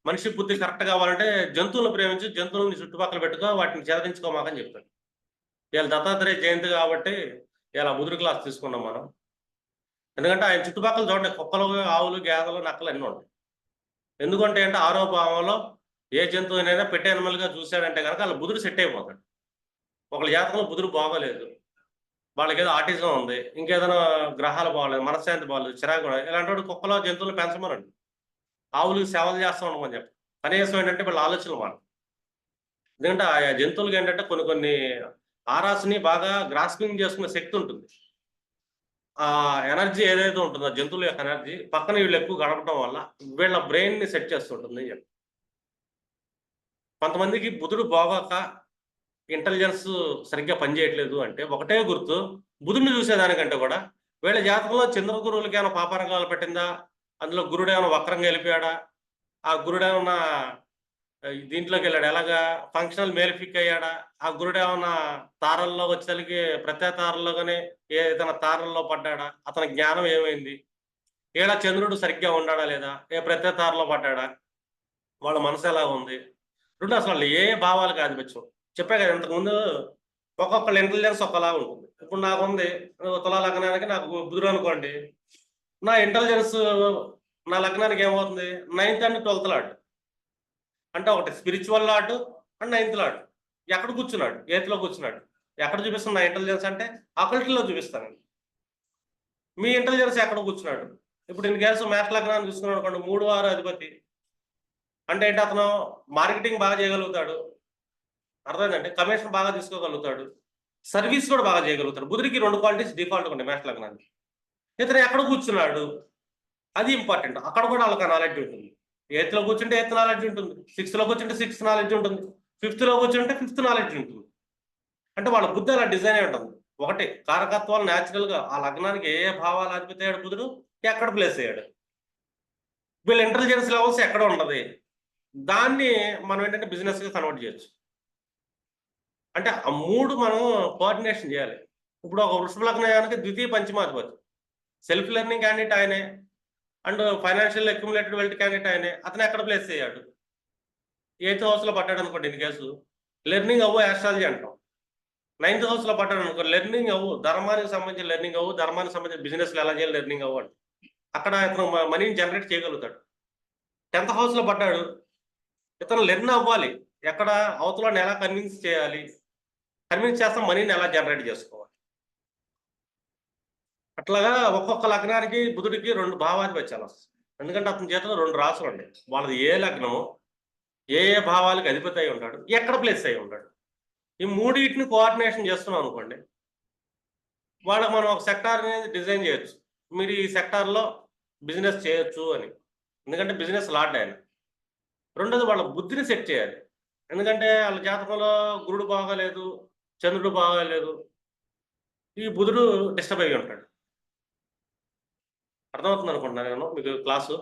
మనిషి బుద్ధి కరెక్ట్ కావాలంటే జంతువులను ప్రేమించి, జంతువులని చుట్టుపక్కల పెట్టుకో, వాటిని చెదరించుకోమాకని చెప్తాడు. ఇవాళ దత్తాత్రేయ జయంతి కాబట్టి ఇలా బుధుడు క్లాస్ తీసుకున్నాం మనం, ఎందుకంటే ఆయన చుట్టుపక్కల చూడండి కుక్కలు, ఆవులు, గేదెలు, నక్కలు అన్నీ ఉంటాయి. ఎందుకంటే అంటే 6వ భావంలో ఏ జంతువునైనా పెట్టే అనిమల్గా చూశాడంటే కనుక అలా బుధుడు సెట్ అయిపోతాడు. ఒకళ్ళ జాతకంలో బుధుడు బాగోలేదు, వాళ్ళకి ఏదో ఆటిజం ఉంది, ఇంకేదైనా గ్రహాలు బాగలేదు, మనశ్శాంతి బాగలేదు, చిరాకు, ఇలాంటి వాడు కుక్కలో జంతువులు పెంచమనండి, ఆవులకు సేవలు చేస్తూ ఉండమని చెప్పి, కనీసం ఏంటంటే వీళ్ళ ఆలోచనలు మాట. ఎందుకంటే ఆ జంతువులకి ఏంటంటే కొన్ని ఆరాస్ని బాగా గ్రాస్పింగ్ చేసుకునే శక్తి ఉంటుంది. ఆ ఎనర్జీ ఏదైతే ఉంటుందో జంతువుల యొక్క ఎనర్జీ పక్కన వీళ్ళు ఎక్కువ గడపడం వల్ల వీళ్ళ బ్రెయిన్ని సెట్ చేస్తుంటుంది. కొంతమందికి బుధుడు బాగోక ఇంటెలిజెన్స్ సరిగ్గా పనిచేయట్లేదు అంటే ఒకటే గుర్తు, బుధుడిని చూసేదానికంటే కూడా వీళ్ళ జాతకంలో చంద్రగురువులకి ఏమైనా పాపరంగాలు పెట్టిందా, అందులో గురుడు ఏమైనా వక్రంగా వెళ్ళిపోయాడా, ఆ గురుడు ఏమన్నా దీంట్లోకి వెళ్ళాడు ఎలాగా ఫంక్షనల్ మేలిఫిక్ అయ్యాడా? ఆ గురుడు ఏమన్నా తారల్లో వచ్చేసరికి ప్రత్యేక తారల్లోగానే ఏదైనా తారల్లో పడ్డాడా? అతని జ్ఞానం ఏమైంది? ఈడ చంద్రుడు సరిగ్గా ఉన్నాడా లేదా? ఏ ప్రత్యేక తారలో పడ్డాడా? వాళ్ళ మనసు ఎలా ఉంది? రెండు అసలు వాళ్ళు ఏ భావాలకు ఆధిపత్యం చెప్పా కదా ఇంతకుముందు. ఒక్కొక్కళ్ళ ఇంటెలిజెన్స్ ఒకలా ఉంటుంది. ఇప్పుడు నాకుంది తులా లగ్నానికి నాకు బుధుడు అనుకోండి. నా ఇంటెలిజెన్స్ నా లగ్నానికి ఏమవుతుంది 9th అండ్ 12th లాట్. అంటే ఒకటి spiritual lot and 9th lot. ఎక్కడ కూర్చున్నాడు? 8th లో కూర్చున్నాడు. ఎక్కడ చూపిస్తుంది నా ఇంటెలిజెన్స్ అంటే అకల్ట్లో చూపిస్తానండి. మీ ఇంటెలిజెన్స్ ఎక్కడ కూర్చున్నాడు? ఇప్పుడు ఇన్ కేసు మేష లగ్నాన్ని చూసుకున్నాడు అనుకోండి 3, 6 అధిపతి. అంటే ఏంటి అతను మార్కెటింగ్ బాగా చేయగలుగుతాడు. అర్థమైందండి. కమిషన్ బాగా తీసుకోగలుగుతాడు. సర్వీస్ కూడా బాగా చేయగలుగుతాడు. బుధుడికి 2 క్వాలిటీస్ డిఫాల్ట్‌గా ఉంటాయి మేష లగ్నానికి. ఇతను ఎక్కడ కూర్చున్నాడు? అది ఇంపార్టెంట్. అక్కడ కూడా వాళ్ళకి నాలెడ్జ్ ఉంటుంది. 8th కూర్చుంటే 8th నాలెడ్జ్ ఉంటుంది. 6th కూర్చుంటే 6th నాలెడ్జ్ ఉంటుంది. 5th కూర్చుంటే 5th నాలెడ్జ్ ఉంటుంది. అంటే వాళ్ళ బుద్ధి అలా డిజైన్ అయి ఉంటుంది. ఒకటి కారకత్వాలు న్యాచురల్‌గా ఆ లగ్నానికి ఏ ఏ భావాలు అధిపతి అయ్యాడు బుధుడు, ఎక్కడ ప్లేస్ అయ్యాడు. వీళ్ళ ఇంటెలిజెన్స్ లెవెల్స్ ఎక్కడ ఉన్నది. దాన్ని మనం ఏంటంటే బిజినెస్‌గా కన్వర్ట్ చేయొచ్చు. అంటే ఆ 3 మనం కోఆర్డినేషన్ చేయాలి. ఇప్పుడు ఒక వృషభ లగ్నానికి ద్వితీయ పంచమాధిపతి. సెల్ఫ్ లెర్నింగ్ క్యాండిడేట్ ఆయనే. And financial accumulated wealth candidate ఆయనే. అతను ఎక్కడ ప్లేస్ అయ్యాడు? 8th హౌస్‌లో పడ్డాడు అనుకోండి ఇన్ కేసు లెర్నింగ్ అవ్వు ఆస్ట్రాలజీ అంటాం. 9th హౌస్‌లో పడ్డాడు అనుకో లెర్నింగ్ అవ్వు, ధర్మానికి సంబంధించిన లెర్నింగ్ అవ్వు, ధర్మానికి సంబంధించిన బిజినెస్‌లు ఎలా చేయాలి లెర్నింగ్ అవ్వు అంట. అక్కడ ఇతను మనీని జనరేట్ చేయగలుగుతాడు. 10th హౌస్‌లో పడ్డాడు. ఇతను లెర్న్ అవ్వాలి. ఎక్కడ అవతలని ఎలా కన్విన్స్ చేయాలి, కన్విన్స్ చేస్తాం మనీని ఎలా జనరేట్ చేసుకోవాలి. అట్లాగా ఒక్కొక్క లగ్నానికి బుధుడికి 2 భావాధిపత్యాలు వస్తాయి. ఎందుకంటే అతని చేతిలో 2 రాసులు ఉన్నాయి. వాళ్ళది ఏ లగ్నము, ఏ ఏ భావాలకు అధిపతి అయి ఉంటాడు, ఎక్కడ ప్లేస్ అయి ఉంటాడు. ఈ మూడింటిని కోఆర్డినేషన్ చేస్తున్నాం అనుకోండి, వాళ్ళకి మనం ఒక సెక్టార్ అనేది డిజైన్ చేయొచ్చు. మీరు ఈ సెక్టార్లో బిజినెస్ చేయొచ్చు అని. ఎందుకంటే బిజినెస్ లార్డ్ ఆయన. రెండోది వాళ్ళ బుద్ధిని సెట్ చేయాలి. ఎందుకంటే వాళ్ళ జాతకంలో గురుడు బాగాలేదు, చంద్రుడు బాగాలేదు, ఈ బుధుడు డిస్టర్బ్ అయ్యి ఉంటాడు. అర్థమవుతుంది అనుకుంటున్నాను నేను మీకు క్లాసు.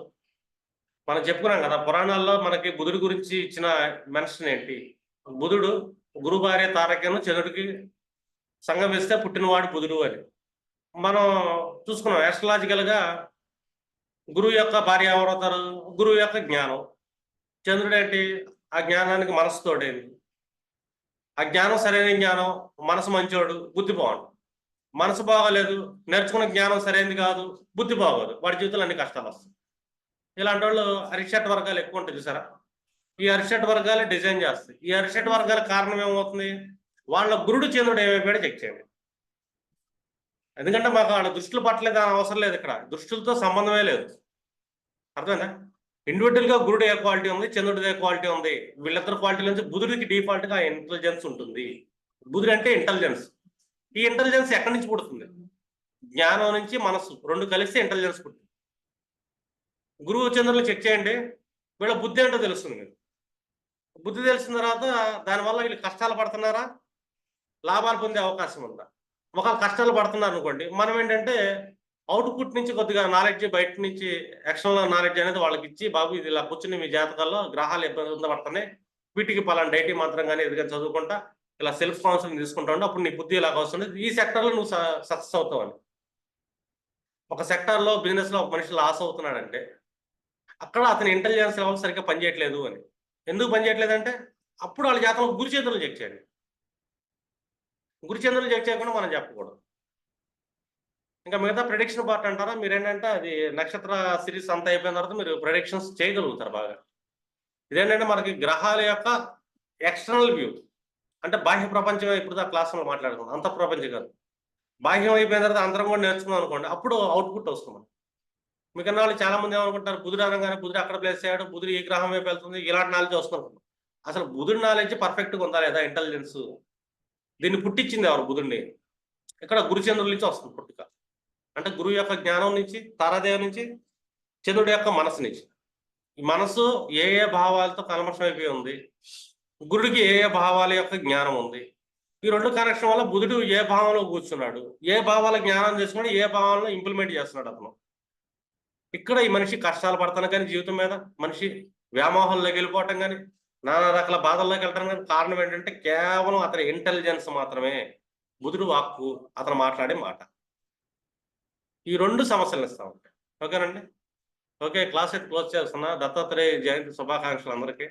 మనం చెప్పుకున్నాం కదా పురాణాల్లో మనకి బుధుడి గురించి ఇచ్చిన మెన్షన్ ఏంటి. బుధుడు గురు భార్య తారకను చంద్రుడికి సంగమిస్తే పుట్టినవాడు బుధుడు అని మనం చూసుకున్నాం. ఆస్ట్రాలజికల్గా గురువు యొక్క భార్య ఎవరవుతారు? గురువు యొక్క జ్ఞానం. చంద్రుడు ఏంటి? ఆ జ్ఞానానికి మనసుతోడేది. ఆ జ్ఞానం సరైన జ్ఞానం, మనసు మంచోడు, బుద్ధి బాగుండు. మనసు బాగోలేదు, నేర్చుకున్న జ్ఞానం సరైనది కాదు, బుద్ధి బాగోదు, వాడి జీవితంలో అన్ని కష్టాలు వస్తాయి. ఇలాంటి వాళ్ళు అరిషట్ వర్గాలు ఎక్కువ ఉంటాయి చూసారా. ఈ అరిషట్ వర్గాలు డిజైన్ చేస్తాయి. ఈ అరిషట్ వర్గాల కారణం ఏమవుతుంది? వాళ్ళ గురుడు చంద్రుడు ఏమైపోయాడో చెక్ చేయండి. ఎందుకంటే మాకు వాళ్ళ దృష్టిలు పట్టలేదు అని అవసరం లేదు. ఇక్కడ దృష్టిలతో సంబంధమే లేదు. అర్థమైందా? ఇండివిజువల్ గా గురుడు ఏ క్వాలిటీ ఉంది, చంద్రుడు ఏ క్వాలిటీ ఉంది. వీళ్ళిద్దరు క్వాలిటీ నుంచి బుధుడికి డిఫాల్ట్ గా ఇంటెలిజెన్స్ ఉంటుంది. బుధుడు అంటే ఇంటెలిజెన్స్. ఈ ఇంటెలిజెన్స్ ఎక్కడి నుంచి పుడుతుంది? జ్ఞానం నుంచి మనసు రెండు కలిస్తే ఇంటెలిజెన్స్ పుట్టింది. గురువు చంద్రులు చెక్ చేయండి, వీళ్ళ బుద్ధి ఏంటో తెలుస్తుంది మీకు. బుద్ధి తెలిసిన తర్వాత దానివల్ల వీళ్ళు కష్టాలు పడుతున్నారా, లాభాలు పొందే అవకాశం ఉందా? ఒకవేళ కష్టాలు పడుతున్నారు అనుకోండి, మనం ఏంటంటే అవుట్పుట్ నుంచి కొద్దిగా నాలెడ్జ్, బయట నుంచి ఎక్స్టర్నల్ నాలెడ్జ్ అనేది వాళ్ళకి ఇచ్చి, బాబు ఇది ఇలా కూర్చుని మీ జాతకాల్లో గ్రహాలు ఇబ్బంది పడుతున్నాయి, వీటికి పలానా డైటీ మాత్రం కానీ ఎదుగుని చదువుకుంటా ఇలా సెల్ఫ్ కౌన్సిలింగ్ తీసుకుంటా ఉంటే అప్పుడు నీ బుద్ధి ఇలాగ వస్తుంది, ఈ సెక్టర్లో నువ్వు సక్సెస్ అవుతావు అని. ఒక సెక్టార్లో బిజినెస్లో ఒక మనిషి లాస్ అవుతున్నాడంటే అక్కడ అతని ఇంటెలిజెన్స్ లెవెల్ సరిగ్గా పనిచేయట్లేదు అని. ఎందుకు పనిచేయట్లేదంటే అప్పుడు వాళ్ళ జాతకంలో గురుచంద్రులు చెక్ చేయండి. గురుచంద్రులు చెక్ చేయకుండా మనం చెప్పకూడదు. ఇంకా మిగతా ప్రెడిక్షన్ పార్ట్ అంటారా, మీరేంటంటే అది నక్షత్ర సిరీస్ అంతా అయిపోయిన తర్వాత మీరు ప్రెడిక్షన్స్ చేయగలుగుతారు బాగా. ఇదేంటంటే మనకి గ్రహాల యొక్క ఎక్స్టర్నల్ వ్యూ, అంటే బాహ్య ప్రపంచం. ఇప్పుడు ఆ క్లాసులో మాట్లాడుకున్నాం, అంత ప్రపంచం కాదు. బాహ్యం అయిపోయిన తర్వాత అంతరం కూడా నేర్చుకున్నాం అనుకోండి, అప్పుడు అవుట్పుట్ వస్తుంది. మిగతా వాళ్ళు చాలా మంది ఏమనుకుంటారు, బుధుడు అనగానే బుధుడు అక్కడ ప్లేస్ అయ్యాడు, బుధుడు ఈ గ్రహం వైపు వెళ్తుంది, ఇలాంటి నాలెడ్జ్ వస్తుంది. అసలు బుధుడి నాలెడ్జ్ పర్ఫెక్ట్గా ఉందా లేదా, ఇంటెలిజెన్స్ దీన్ని పుట్టించింది ఎవరు? బుధుడిని. ఇక్కడ గురుచంద్రుల నుంచి వస్తుంది పుట్టుక. అంటే గురువు యొక్క జ్ఞానం నుంచి, తారాదేవి నుంచి, చంద్రుడి యొక్క మనసు నుంచి. ఈ మనసు ఏ ఏ భావాలతో కల్మషం అయిపోయి ఉంది, గురుడికి ఏ ఏ భావాల యొక్క జ్ఞానం ఉంది. ఈ రెండు కనెక్షన్ వల్ల బుధుడు ఏ భావంలో కూర్చున్నాడు, ఏ భావాల జ్ఞానం చేసుకుని ఏ భావాలను ఇంప్లిమెంట్ చేస్తున్నాడు అతను. ఇక్కడ ఈ మనిషి కష్టాలు పడతాను కానీ జీవితం మీద, మనిషి వ్యామోహంలోకి వెళ్ళిపోవటం కానీ, నానా రకాల బాధల్లోకి వెళ్ళడానికి కారణం ఏంటంటే కేవలం అతని ఇంటెలిజెన్స్ మాత్రమే. బుధుడు వాక్కు, అతను మాట్లాడే మాట. ఈ 2 సమస్యలను ఇస్తా ఉంటాయి. ఓకేనండి. ఓకే. క్లాస్ అయితే క్లోజ్ చేస్తున్నా. దత్తాత్రేయ జయంతి శుభాకాంక్షలు అందరికి.